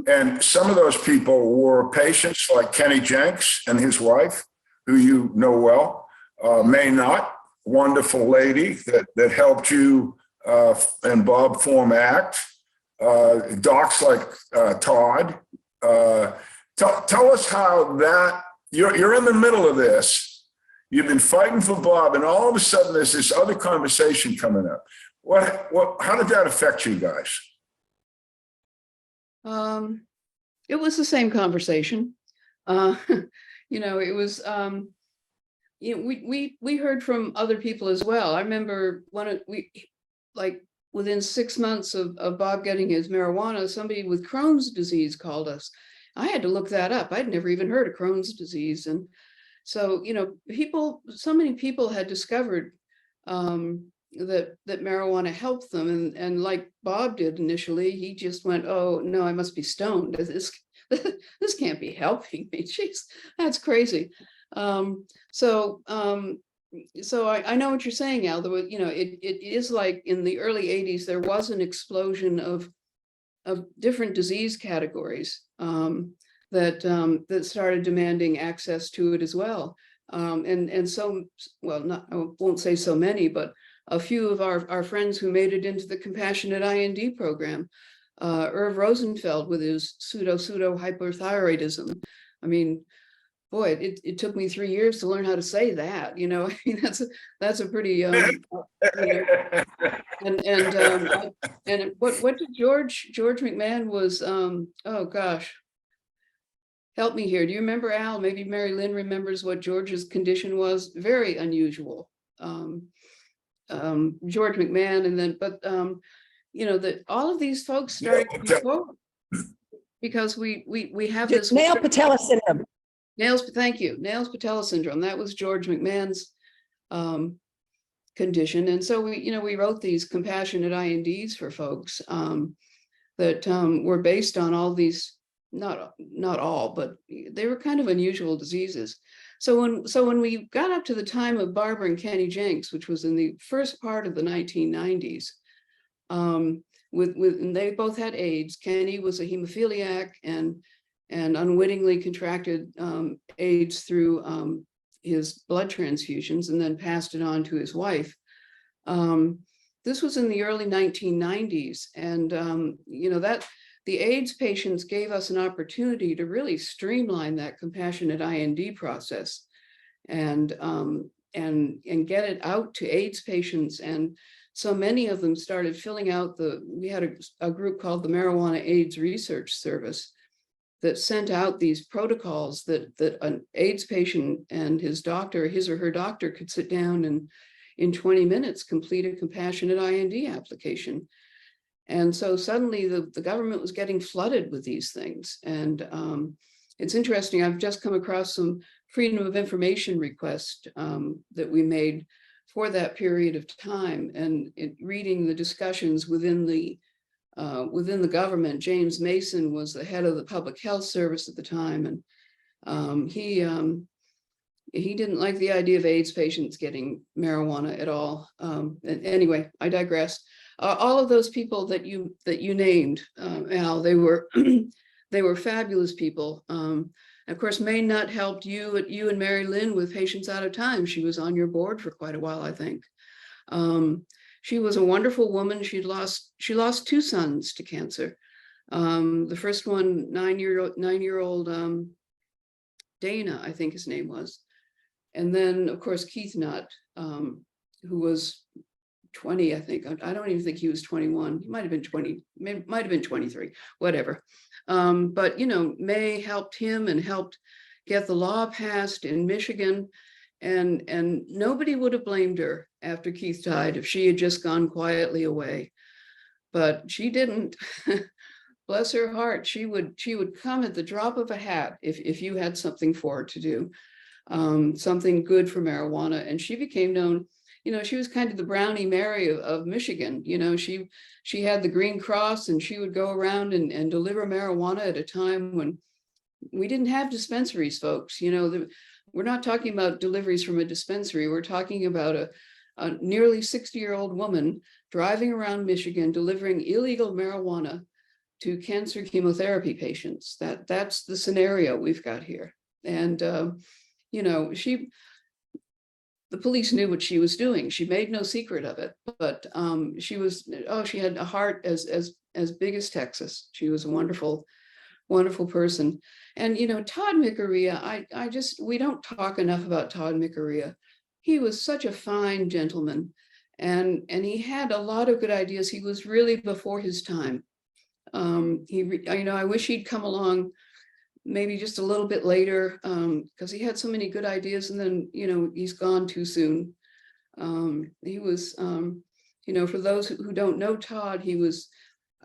And some of those people were patients like Kenny Jenks and his wife, who you know well, May Not, wonderful lady that helped you and Bob form ACT. Docs like Todd. Tell us how that, you're in the middle of this. You've been fighting for Bob, and all of a sudden there's this other conversation coming up. How did that affect you guys? It was the same conversation. It was, we heard from other people as well. I remember within 6 months of Bob getting his marijuana, somebody with Crohn's disease called us. I had to look that up. I'd never even heard of Crohn's disease. And so, so many people had discovered that marijuana helped them. And like Bob did initially, he just went, oh, no, I must be stoned. This can't be helping me. Jeez, that's crazy. So I know what you're saying, Al. It is like in the early 80s, there was an explosion of different disease categories that started demanding access to it as well. And so, well, I won't say so many, but a few of our friends who made it into the compassionate IND program, Irv Rosenfeld with his pseudo hyperthyroidism. I mean, boy, it took me 3 years to learn how to say that. I mean, that's a pretty and what did George McMahon was oh gosh, help me here. Do you remember, Al? Maybe Mary Lynn remembers what George's condition was. Very unusual. George McMahon, and then that all of these folks started to move forward because we have this nail patella syndrome. Thank you. Nails patella syndrome. That was George McMahon's condition. And so we wrote these compassionate INDs for folks that were based on all these, not all, but they were kind of unusual diseases. So when we got up to the time of Barbara and Kenny Jenks, which was in the first part of the 1990s, and they both had AIDS. Kenny was a hemophiliac and unwittingly contracted AIDS through his blood transfusions and then passed it on to his wife. This was in the early 1990s. And, that the AIDS patients gave us an opportunity to really streamline that compassionate IND process and get it out to AIDS patients. And so many of them started filling out we had a group called the Marijuana AIDS Research Service that sent out these protocols that an AIDS patient and his or her doctor could sit down and in 20 minutes complete a compassionate IND application. And so suddenly the government was getting flooded with these things. And it's interesting, I've just come across some freedom of information requests that we made for that period of time. And reading the discussions within the government, James Mason was the head of the public health service at the time. And he didn't like the idea of AIDS patients getting marijuana at all. And anyway, I digress. All of those people that you named, Al, they were they were fabulous people. Of course, May Not helped you and Mary Lynn with Patients Out of Time. She was on your board for quite a while, I think. She was a wonderful woman. She lost 2 sons to cancer. The first one, 9-year-old Dana, I think his name was. And then, of course, Keith Nutt, who was 20, I think. I don't even think he was 21. He might have been 20, might have been 23, whatever. But, May helped him and helped get the law passed in Michigan And nobody would have blamed her after Keith died if she had just gone quietly away. But she didn't. Bless her heart. She would come at the drop of a hat if you had something for her to do, something good for marijuana. And she became known, she was kind of the Brownie Mary of Michigan. She had the Green Cross, and she would go around and deliver marijuana at a time when we didn't have dispensaries, folks. We're not talking about deliveries from a dispensary. We're talking about a nearly 60-year-old woman driving around Michigan delivering illegal marijuana to cancer chemotherapy patients. That's the scenario we've got here. And the police knew what she was doing. She made no secret of it, but she had a heart as big as Texas. She was a wonderful, wonderful person. And Todd Micarea, we don't talk enough about Todd Micarea. He was such a fine gentleman, and he had a lot of good ideas. He was really before his time. I wish he'd come along maybe just a little bit later, because he had so many good ideas, and then he's gone too soon. He was, for those who don't know Todd, he was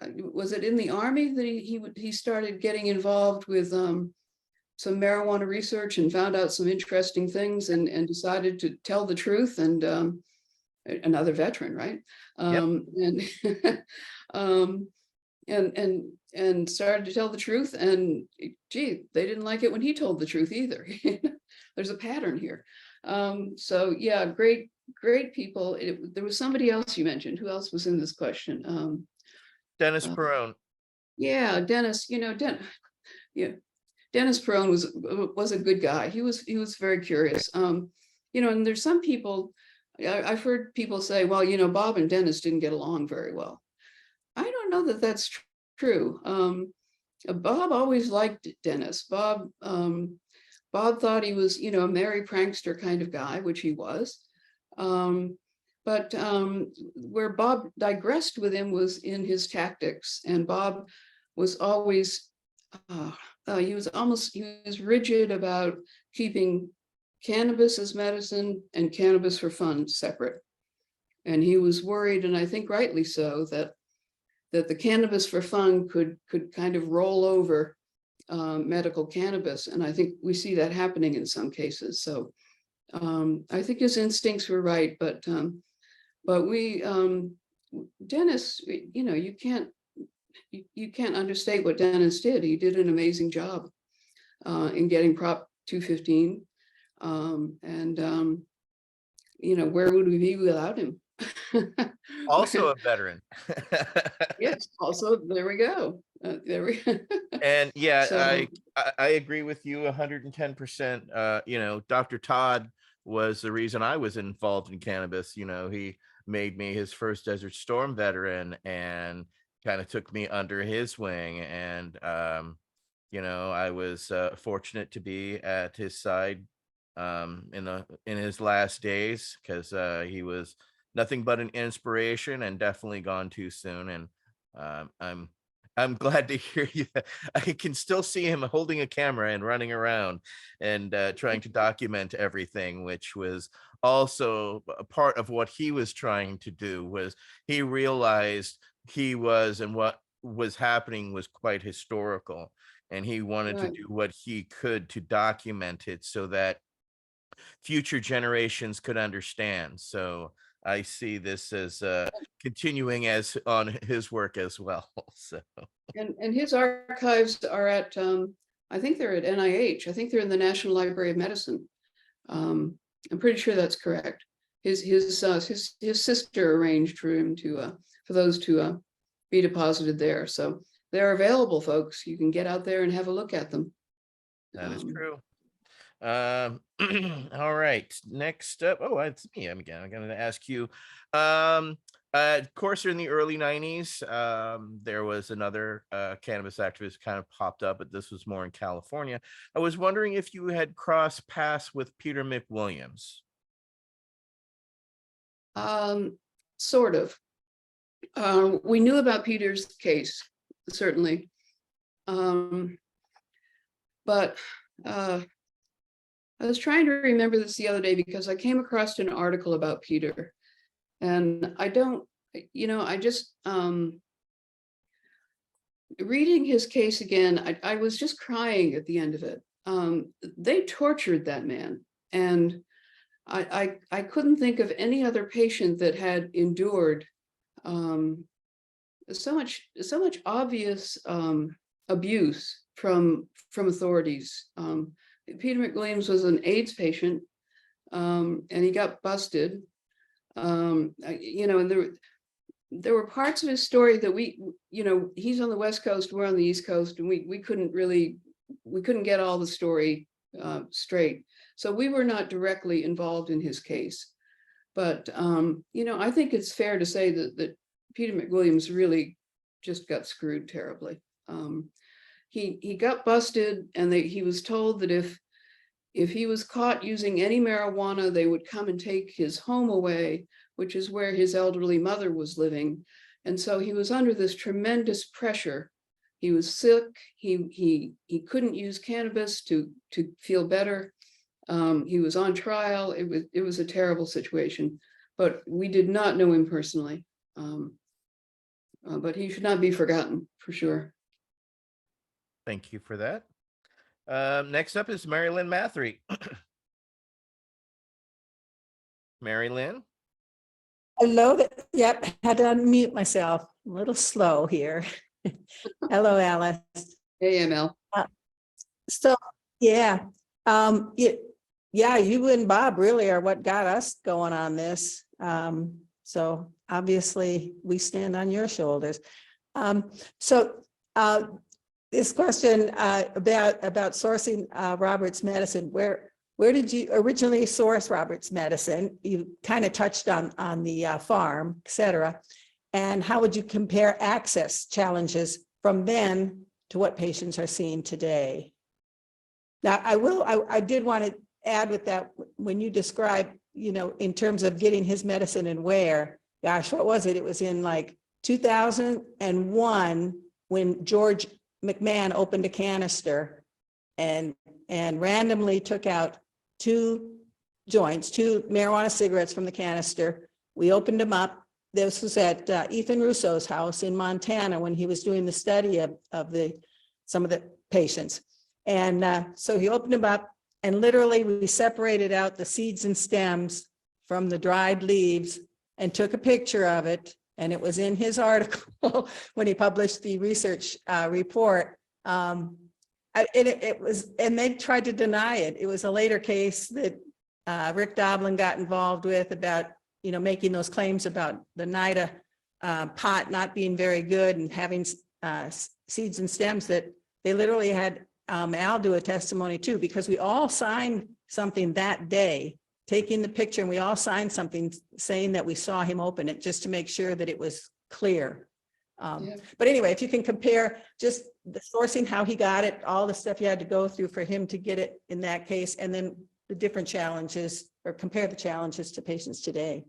it in the Army that he started getting involved with some marijuana research and found out some interesting things, and decided to tell the truth, and another veteran, right? And started to tell the truth, and gee, they didn't like it when he told the truth either. There's a pattern here. So yeah, great people. There was somebody else you mentioned. Who else was in this question? Dennis Perone. Yeah, Dennis. Dennis Perone was a good guy. He was very curious. And there's some people, I've heard people say, well, Bob and Dennis didn't get along very well. I don't know that that's true. Bob always liked Dennis. Bob thought he was, a merry prankster kind of guy, which he was. But where Bob digressed with him was in his tactics. And Bob was always, he was rigid about keeping cannabis as medicine and cannabis for fun separate. And he was worried, and I think rightly so, that the cannabis for fun could kind of roll over medical cannabis. And I think we see that happening in some cases. So I think his instincts were right, but Dennis, you can't understate what Dennis did. He did an amazing job in getting Prop 215. Where would we be without him? Also a veteran. Yes, also, there we go. And yeah, So, I agree with you 110%. Dr. Todd was the reason I was involved in cannabis. He made me his first Desert Storm veteran and kind of took me under his wing. And I was fortunate to be at his side in his last days, because he was nothing but an inspiration, and definitely gone too soon. And I'm glad to hear you. I can still see him holding a camera and running around and trying to document everything, which was also a part of what he was trying to do. Was he realized and what was happening was quite historical, and he wanted to right. do what he could to document it so that future generations could understand. So I see this as continuing as on his work as well. So And his archives are at, I think they're at NIH. I think they're in the National Library of Medicine. I'm pretty sure that's correct. His sister arranged for him for those to be deposited there. So they're available, folks. You can get out there and have a look at them. that is true. All right, next up. Oh, it's me. I'm going to ask you. Of course, in the early 90s, there was another cannabis activist kind of popped up, but this was more in California. I was wondering if you had crossed paths with Peter McWilliams. Sort of. We knew about Peter's case, certainly. But I was trying to remember this the other day because I came across an article about Peter. And I don't, I just, reading his case again, I was just crying at the end of it. They tortured that man. And I couldn't think of any other patient that had endured so much obvious abuse from authorities. Peter McWilliams was an AIDS patient, and he got busted. And there were parts of his story that he's on the West Coast, we're on the East Coast, and we couldn't get all the story straight. So we were not directly involved in his case. But, I think it's fair to say that Peter McWilliams really just got screwed terribly. He got busted, and he was told that if he was caught using any marijuana, they would come and take his home away, which is where his elderly mother was living. And so he was under this tremendous pressure. He was sick. He couldn't use cannabis to feel better. He was on trial. It was a terrible situation, but we did not know him personally. But he should not be forgotten, for sure. Thank you for that. Next up is Mary Lynn Mathry. Mary Lynn? Hello, yep, had to unmute myself, a little slow here. Hello, Alice. Hey, ML. So, yeah, you and Bob really are what got us going on this. So obviously we stand on your shoulders. This question about sourcing Robert's medicine, where did you originally source Robert's medicine? You kind of touched on the farm, et cetera. And how would you compare access challenges from then to what patients are seeing today? Now, I did want to add with that, when you describe, in terms of getting his medicine and where, gosh, what was it? It was in like 2001 when George McMahon opened a canister and randomly took out two marijuana cigarettes from the canister. We opened them up. This was at Ethan Russo's house in Montana when he was doing the study of some of the patients. And so he opened them up, and literally we separated out the seeds and stems from the dried leaves and took a picture of it. And it was in his article when he published the research report. It was, and they tried to deny it. It was a later case that Rick Doblin got involved with about, making those claims about the NIDA pot not being very good and having seeds and stems, that they literally had Al do a testimony too, because we all signed something that day, taking the picture, and we all signed something saying that we saw him open it, just to make sure that it was clear. But anyway, if you can compare just the sourcing, how he got it, all the stuff you had to go through for him to get it in that case, and then the different challenges, or compare the challenges to patients today.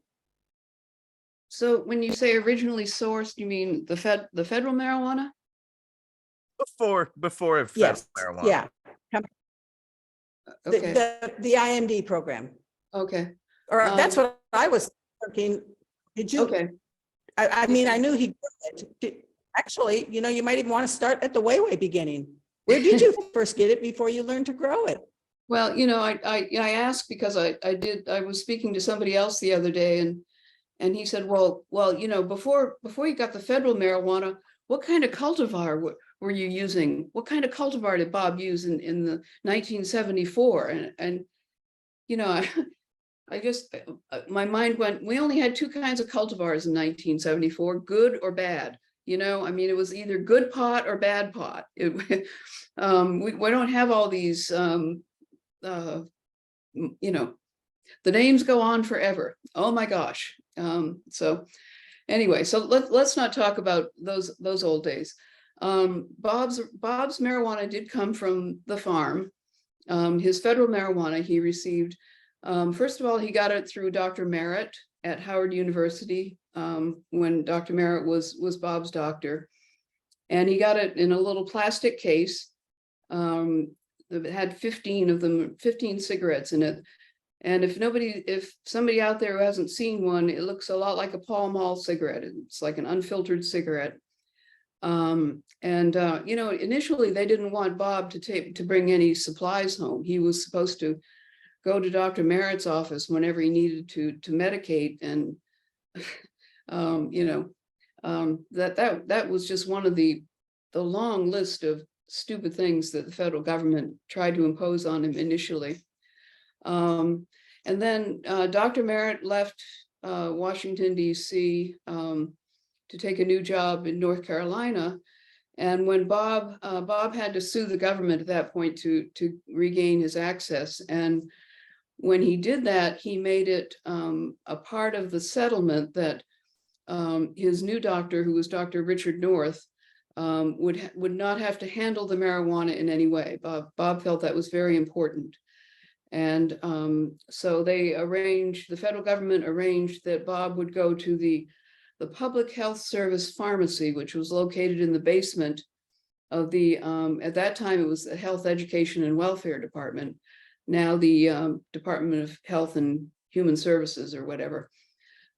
So when you say originally sourced, you mean the federal marijuana? Before federal Yes, marijuana. yeah. Okay. The IMD program, Okay. or that's what I was thinking. Did you? Okay. I mean, I knew he did. Actually, you might even want to start at the way beginning. Where did you first get it before you learned to grow it? Well, I asked because I was speaking to somebody else the other day, and he said, well, before you got the federal marijuana, what kind of cultivar were you using? What kind of cultivar did Bob use in the 1974? And I just, my mind went, we only had two kinds of cultivars in 1974, good or bad. I mean, it was either good pot or bad pot. We don't have all these, the names go on forever. Oh my gosh. So anyway, so let's not talk about those old days. Bob's marijuana did come from the farm. His federal marijuana he received. First of all, he got it through Dr. Merritt at Howard University, when Dr. Merritt was Bob's doctor. And he got it in a little plastic case. it had 15 of them, 15 cigarettes in it. And if somebody out there who hasn't seen one, it looks a lot like a Pall Mall cigarette. It's like an unfiltered cigarette. Initially they didn't want Bob to bring any supplies home. He was supposed to go to Dr. Merritt's office whenever he needed to medicate. And, that was just one of the long list of stupid things that the federal government tried to impose on him initially. And then Dr. Merritt left Washington, D.C. To take a new job in North Carolina. And when Bob had to sue the government at that point to regain his access. And when he did that, he made it a part of the settlement that his new doctor, who was Dr. Richard North, would not have to handle the marijuana in any way. Bob felt that was very important. And so the federal government arranged that Bob would go to the Public Health Service pharmacy, which was located in the basement of the, at that time, it was the Health, Education, and Welfare Department, now the Department of Health and Human Services or whatever.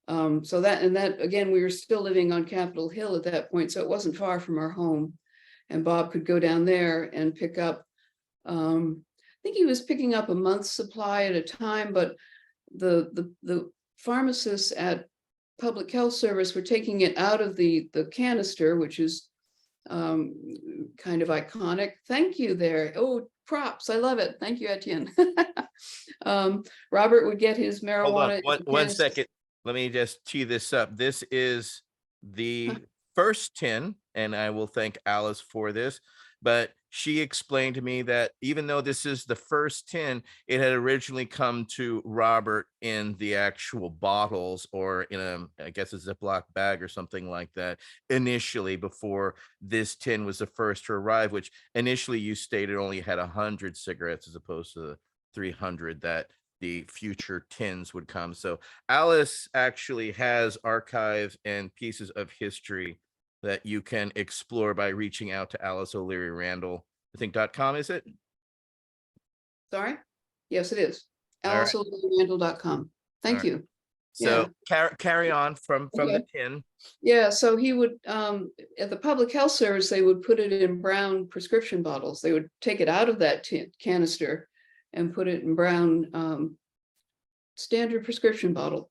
So that again, we were still living on Capitol Hill at that point, so it wasn't far from our home. And Bob could go down there and pick up, I think he was picking up a month's supply at a time, but the pharmacists at Public Health Service were taking it out of the canister, which is kind of iconic. Thank you there. Oh, props. I love it. Thank you, Etienne. Robert would get his marijuana. Hold on, one second. Let me just tee this up. This is the first tin, and I will thank Alice for this, but she explained to me that even though this is the first tin, it had originally come to Robert in the actual bottles or in I guess a Ziploc bag or something like that initially, before this tin was the first to arrive, which initially you stated only had 100 cigarettes as opposed to the 300 that the future tins would come. So Alice actually has archive and pieces of history that you can explore by reaching out to Alice O'Leary Randall, I think .com, is it? Sorry? Yes, it is. All right. AliceO'LearyRandall.com. Thank All right. you. So carry on from the tin. Yeah, so he would, at the Public Health Service, they would put it in brown prescription bottles. They would take it out of that canister and put it in brown standard prescription bottle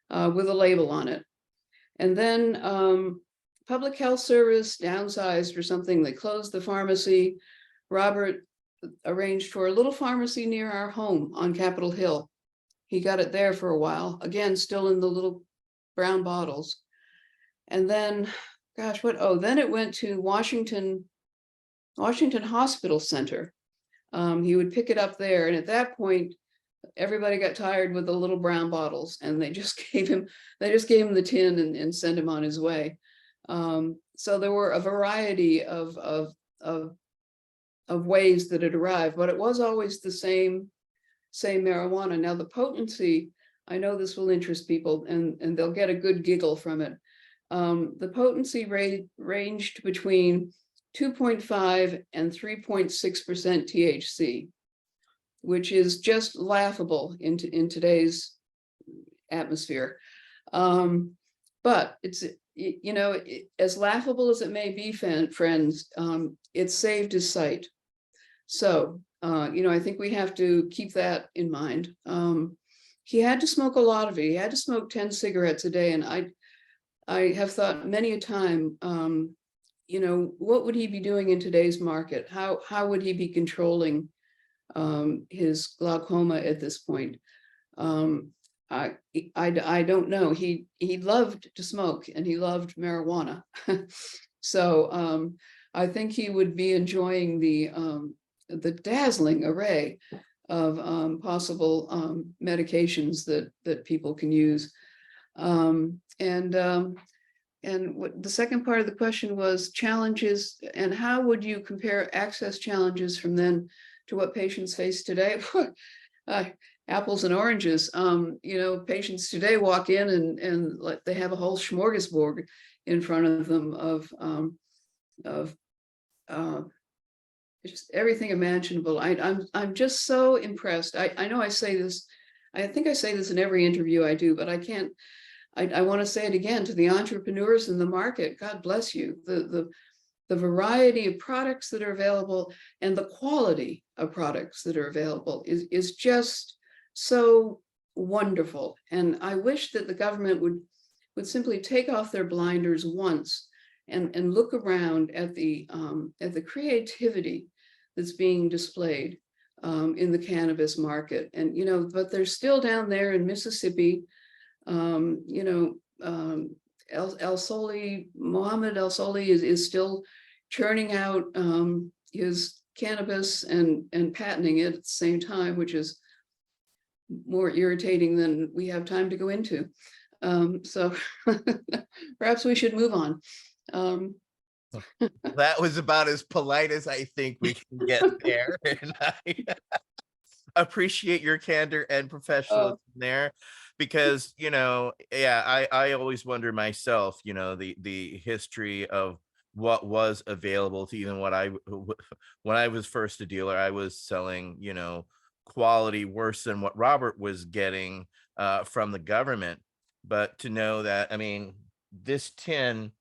with a label on it. And then Public Health Service downsized or something. They closed the pharmacy. Robert arranged for a little pharmacy near our home on Capitol Hill. He got it there for a while, again, still in the little brown bottles. And then, gosh, then it went to Washington Hospital Center. He would pick it up there. And at that point, everybody got tired with the little brown bottles, and they just gave him the tin and sent him on his way. So there were a variety of ways that it arrived, but it was always the same marijuana. Now the potency, I know this will interest people, and they'll get a good giggle from it. The potency ranged between 2.5 and 3.6% THC, which is just laughable in today's atmosphere. But it's, as laughable as it may be, friends, it saved his sight. So, I think we have to keep that in mind. He had to smoke a lot of it. He had to smoke 10 cigarettes a day. And I have thought many a time, what would he be doing in today's market? How would he be controlling his glaucoma at this point? I don't know. He loved to smoke, and he loved marijuana. So I think he would be enjoying the dazzling array of possible medications that people can use. And what the second part of the question was challenges, and how would you compare access challenges from then to what patients face today? Apples and oranges. Patients today walk in and like they have a whole smorgasbord in front of them of just everything imaginable. I'm just so impressed. I know I say this, I think I say this in every interview I do, but I can't, I want to say it again to the entrepreneurs in the market. God bless you. The variety of products that are available and the quality of products that are available is just so wonderful. And I wish that the government would simply take off their blinders once and look around at the creativity that's being displayed in the cannabis market. And, you know, but they're still down there in Mississippi, you know, Mohammed El Soli is still churning out his cannabis and patenting it at the same time, which is more irritating than we have time to go into. So perhaps we should move on. That was about as polite as I think we can get there. And I appreciate your candor and professionalism there, because, you know, yeah, I always wonder myself, you know, the history of what was available to even what when I was first a dealer, I was selling, you know, quality worse than what Robert was getting from the government. But to know that, I mean, this tin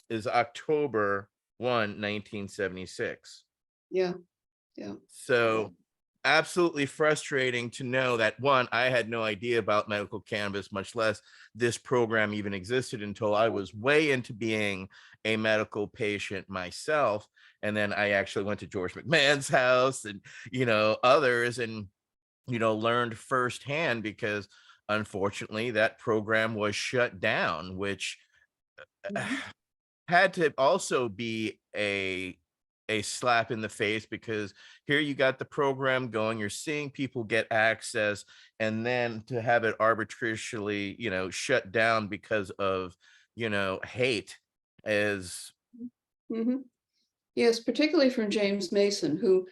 is October 1, 1976. Yeah, yeah. So absolutely frustrating to know that, one, I had no idea about medical cannabis, much less this program even existed, until I was way into being a medical patient myself. And then I actually went to George McMahon's house and, you know, others, and, you know, learned firsthand, because unfortunately that program was shut down, which had to also be a slap in the face, because here you got the program going, you're seeing people get access, and then to have it arbitrarily, you know, shut down because of, you know, hate is Yes, particularly from James Mason, who,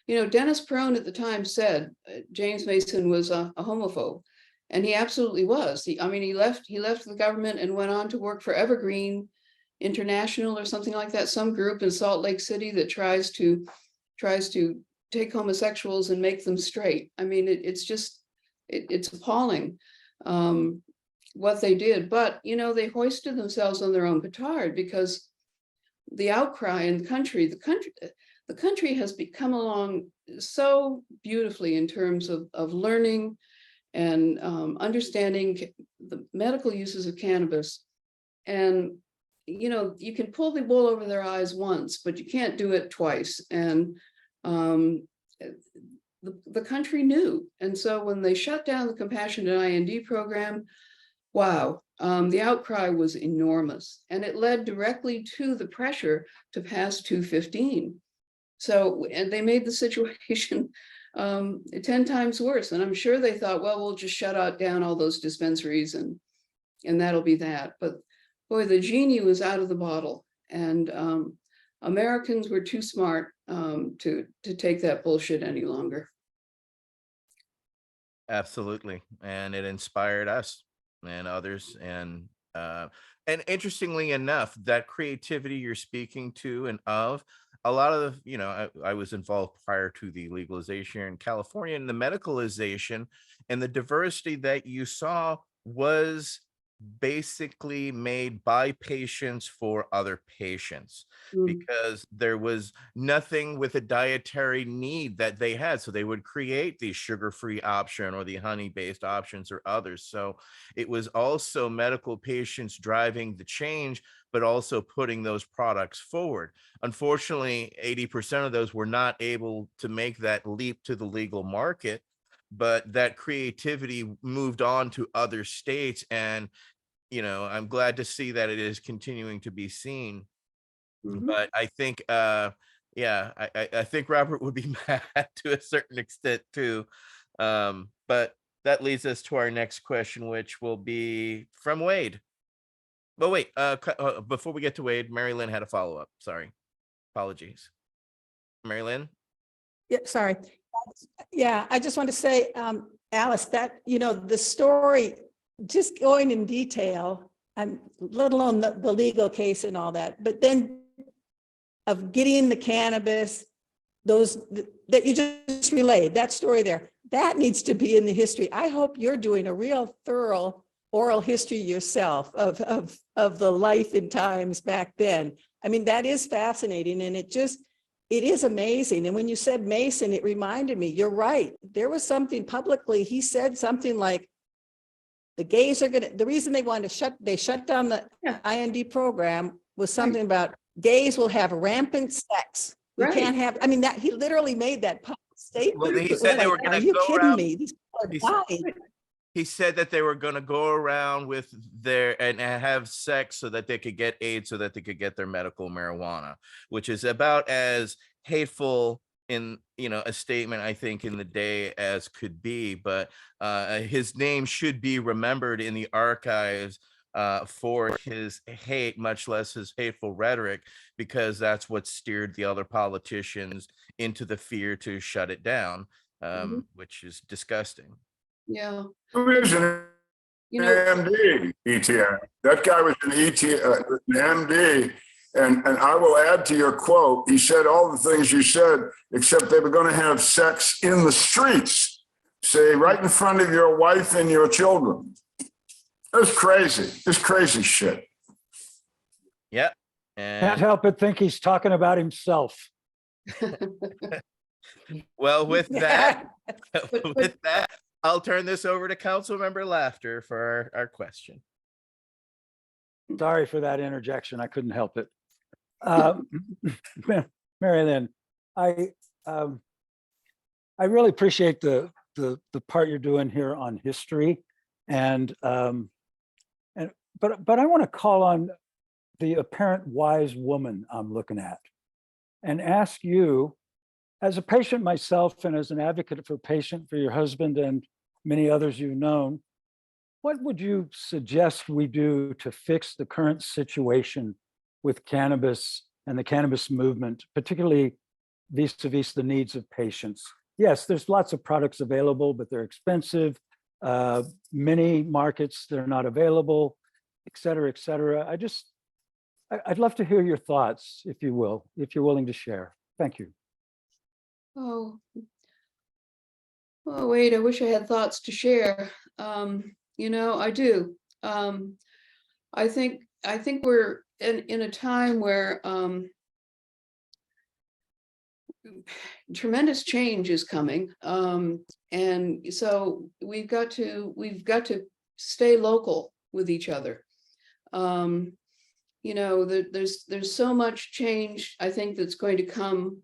you know, Dennis Perone at the time said James Mason was a homophobe, and he absolutely was. I mean, he left the government and went on to work for Evergreen International or something like that, some group in Salt Lake City that tries to take homosexuals and make them straight. I mean, it's appalling what they did. But, you know, they hoisted themselves on their own petard, because the outcry in the country has come along so beautifully in terms of learning and understanding the medical uses of cannabis. And, you know, you can pull the wool over their eyes once, but you can't do it twice. And the country knew. And so when they shut down the compassionate IND program, wow, the outcry was enormous. And it led directly to the pressure to pass 215. So, and they made the situation 10 times worse. And I'm sure they thought, well, we'll just shut down all those dispensaries and that'll be that. But boy, the genie was out of the bottle, and Americans were too smart to take that bullshit any longer. absolutely, and it inspired us and others. And interestingly enough, that creativity you're speaking to and of, a lot of the, you know, I was involved prior to the legalization here in California, and the medicalization, and the diversity that you saw was basically made by patients for other patients, because there was nothing with a dietary need that they had, so they would create the sugar-free option or the honey-based options or others. So it was also medical patients driving the change, but also putting those products forward. Unfortunately, 80% of those were not able to make that leap to the legal market, but that creativity moved on to other states. And, you know, I'm glad to see that it is continuing to be seen. But I think, yeah, I think Robert would be mad to a certain extent too. But that leads us to our next question, which will be from Wade. But wait, before we get to Wade, Mary Lynn had a follow-up. Sorry. Apologies. Mary Lynn? Yeah, sorry. Yeah, I just want to say, Alice, that, you know, the story, just going in detail, and let alone the legal case and all that, but then of getting the cannabis, those that you just relayed, that story there, that needs to be in the history. I hope you're doing a real thorough oral history yourself of the life and times back then. I mean, that is fascinating, and it is amazing. And when you said Mason, it reminded me, you're right. There was something publicly, he said something like, the gays are the reason they shut down the IND program was something about gays will have rampant sex. We can't have, I mean, that he literally made that public statement. Well, he said they were going Are to you go kidding around. me? These people are dying. He said that they were going to go around with their and have sex so that they could get AIDS, so that they could get their medical marijuana, which is about as hateful in a statement, I think, in the day as could be. But his name should be remembered in the archives for his hate, much less his hateful rhetoric, because that's what steered the other politicians into the fear to shut it down, which is disgusting. Yeah. Who is an MD, ETN? That guy was an MD. And I will add to your quote, he said all the things you said, except they were going to have sex in the streets, say right in front of your wife and your children. That's crazy. It's crazy shit. Yeah. Can't And help but think he's talking about himself. well, with that, I'll turn this over to Councilmember Laughter for our question. Sorry for that interjection. I couldn't help it. Mary Lynn, I really appreciate the part you're doing here on history, but I want to call on the apparent wise woman I'm looking at and ask you, as a patient myself and as an advocate for patient for your husband and many others you've known, what would you suggest we do to fix the current situation with cannabis and the cannabis movement, particularly vis-a-vis the needs of patients? Yes, there's lots of products available, but they're expensive. Many markets, they're not available, et cetera, et cetera. I'd love to hear your thoughts, if you will, if you're willing to share. Thank you. Oh, wait, I wish I had thoughts to share. I do. I think we're in a time where tremendous change is coming. And so we've got to stay local with each other. There's so much change, I think, that's going to come,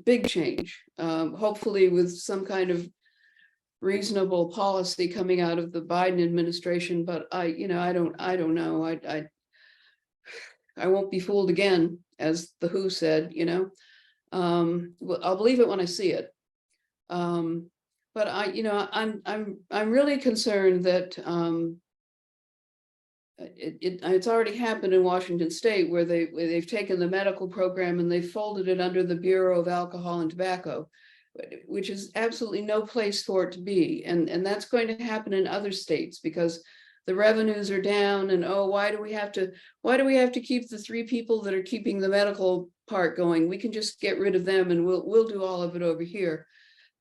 big change, hopefully with some kind of reasonable policy coming out of the Biden administration. But I don't know. I won't be fooled again, as the WHO said. Well, I'll believe it when I see it. But I'm really concerned that it's already happened in Washington State, where they've taken the medical program and they've folded it under the Bureau of Alcohol and Tobacco, which is absolutely no place for it to be. And that's going to happen in other states because the revenues are down. And why do we have to keep the 3 people that are keeping the medical part going? We can just get rid of them and we'll do all of it over here.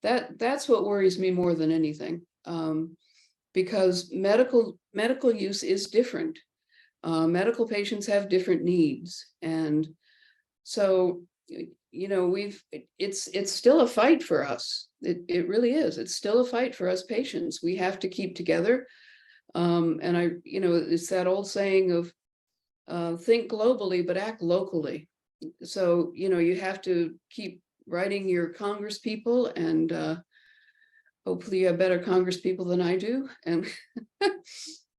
That's what worries me more than anything. Because medical use is different. Medical patients have different needs. And so, it's still a fight for us. It really is. It's still a fight for us patients. We have to keep together. And it's that old saying of think globally, but act locally. So, you have to keep writing your Congress people, and hopefully you have better Congress people than I do. And,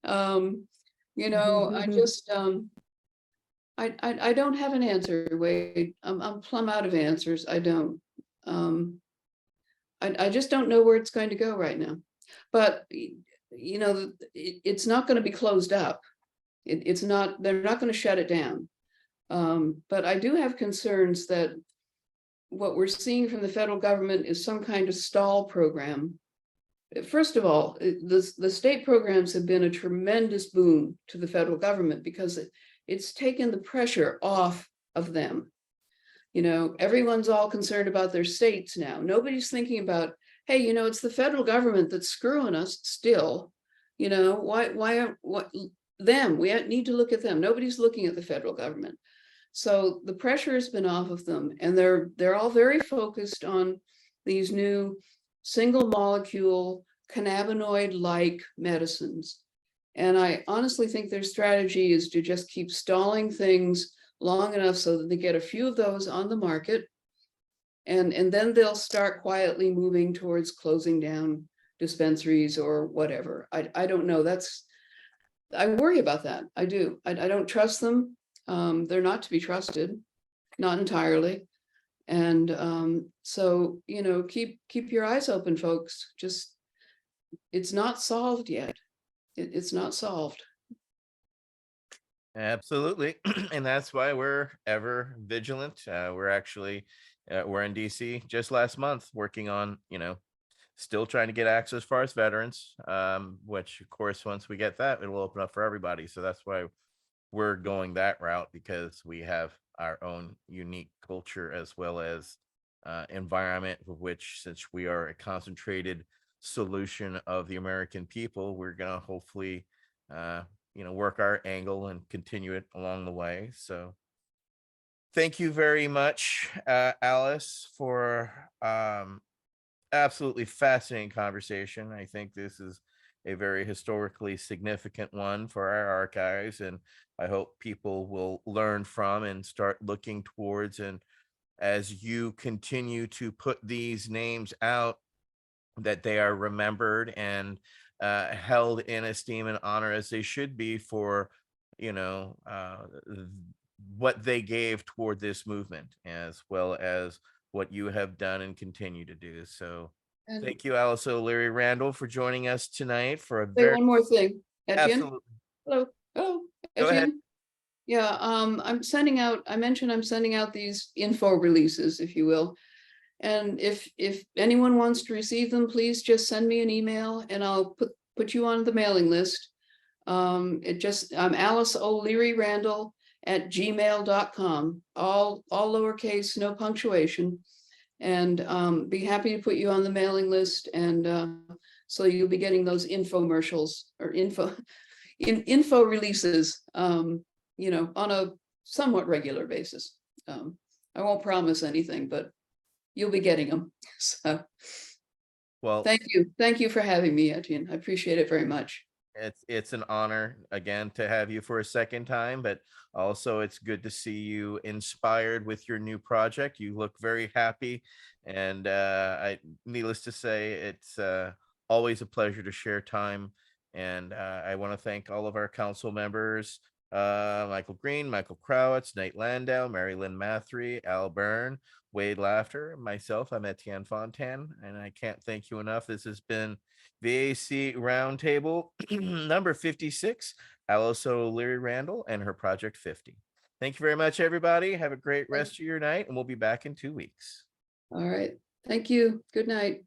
I just, I don't have an answer, Wade. I'm plumb out of answers. I don't. I just don't know where it's going to go right now. But, it's not going to be closed up. It's not, they're not going to shut it down. But I do have concerns that what we're seeing from the federal government is some kind of stall program. First of all, the state programs have been a tremendous boon to the federal government because it's taken the pressure off of them. You know, everyone's all concerned about their states now. Nobody's thinking about, hey, you know, it's the federal government that's screwing us still. You know, what them? We need to look at them. Nobody's looking at the federal government. So the pressure has been off of them, and they're all very focused on these new single molecule cannabinoid-like medicines. And I honestly think their strategy is to just keep stalling things long enough so that they get a few of those on the market. And then they'll start quietly moving towards closing down dispensaries or whatever. I don't know. I worry about that. I do. I don't trust them. They're not to be trusted, not entirely. And so, you know, keep your eyes open, folks. Just, it's not solved yet. It's not solved. Absolutely. And that's why we're ever vigilant. We're actually, we're in DC just last month working on, you know, still trying to get access as far as veterans, which of course, once we get that, it will open up for everybody. So that's why we're going that route, because we have our own unique culture as well as environment, of which, since we are a concentrated solution of the American people, we're going to hopefully, you know, work our angle and continue it along the way. So thank you very much, Alice, for absolutely fascinating conversation. I think this is a very historically significant one for our archives, and I hope people will learn from and start looking towards. And as you continue to put these names out, that they are remembered and held in esteem and honor as they should be for, you know, what they gave toward this movement, as well as what you have done and continue to do. So And thank you, Alice O'Leary Randall, for joining us tonight for a say very one more thing, Etienne. absolutely. Hello. Oh, Go ahead. Etienne. Yeah, I'm sending out, I mentioned I'm sending out these info releases, if you will. And if anyone wants to receive them, please just send me an email and I'll put you on the mailing list. I'm Alice O'Leary Randall at gmail.com, all lowercase, no punctuation. And be happy to put you on the mailing list. And so you'll be getting those infomercials or info releases, you know, on a somewhat regular basis. I won't promise anything, but you'll be getting them. So Well, thank you for having me, Etienne. I appreciate it very much. it's an honor again to have you for a second time, but also it's good to see you inspired with your new project. You look very happy, and needless to say, it's always a pleasure to share time. And I want to thank all of our council members, Michael Green, Michael Crowitz, Nate Landau, Mary Lynn Mathry, Al Byrne, Wade Laughter, myself. I'm Etienne Fontan, and I can't thank you enough. This has been V.A.C. Roundtable number 56, Alice O'Leary Randall and her Project 50. Thank you very much, everybody. Have a great rest of your night, and we'll be back in 2 weeks. All right. Thank you. Good night.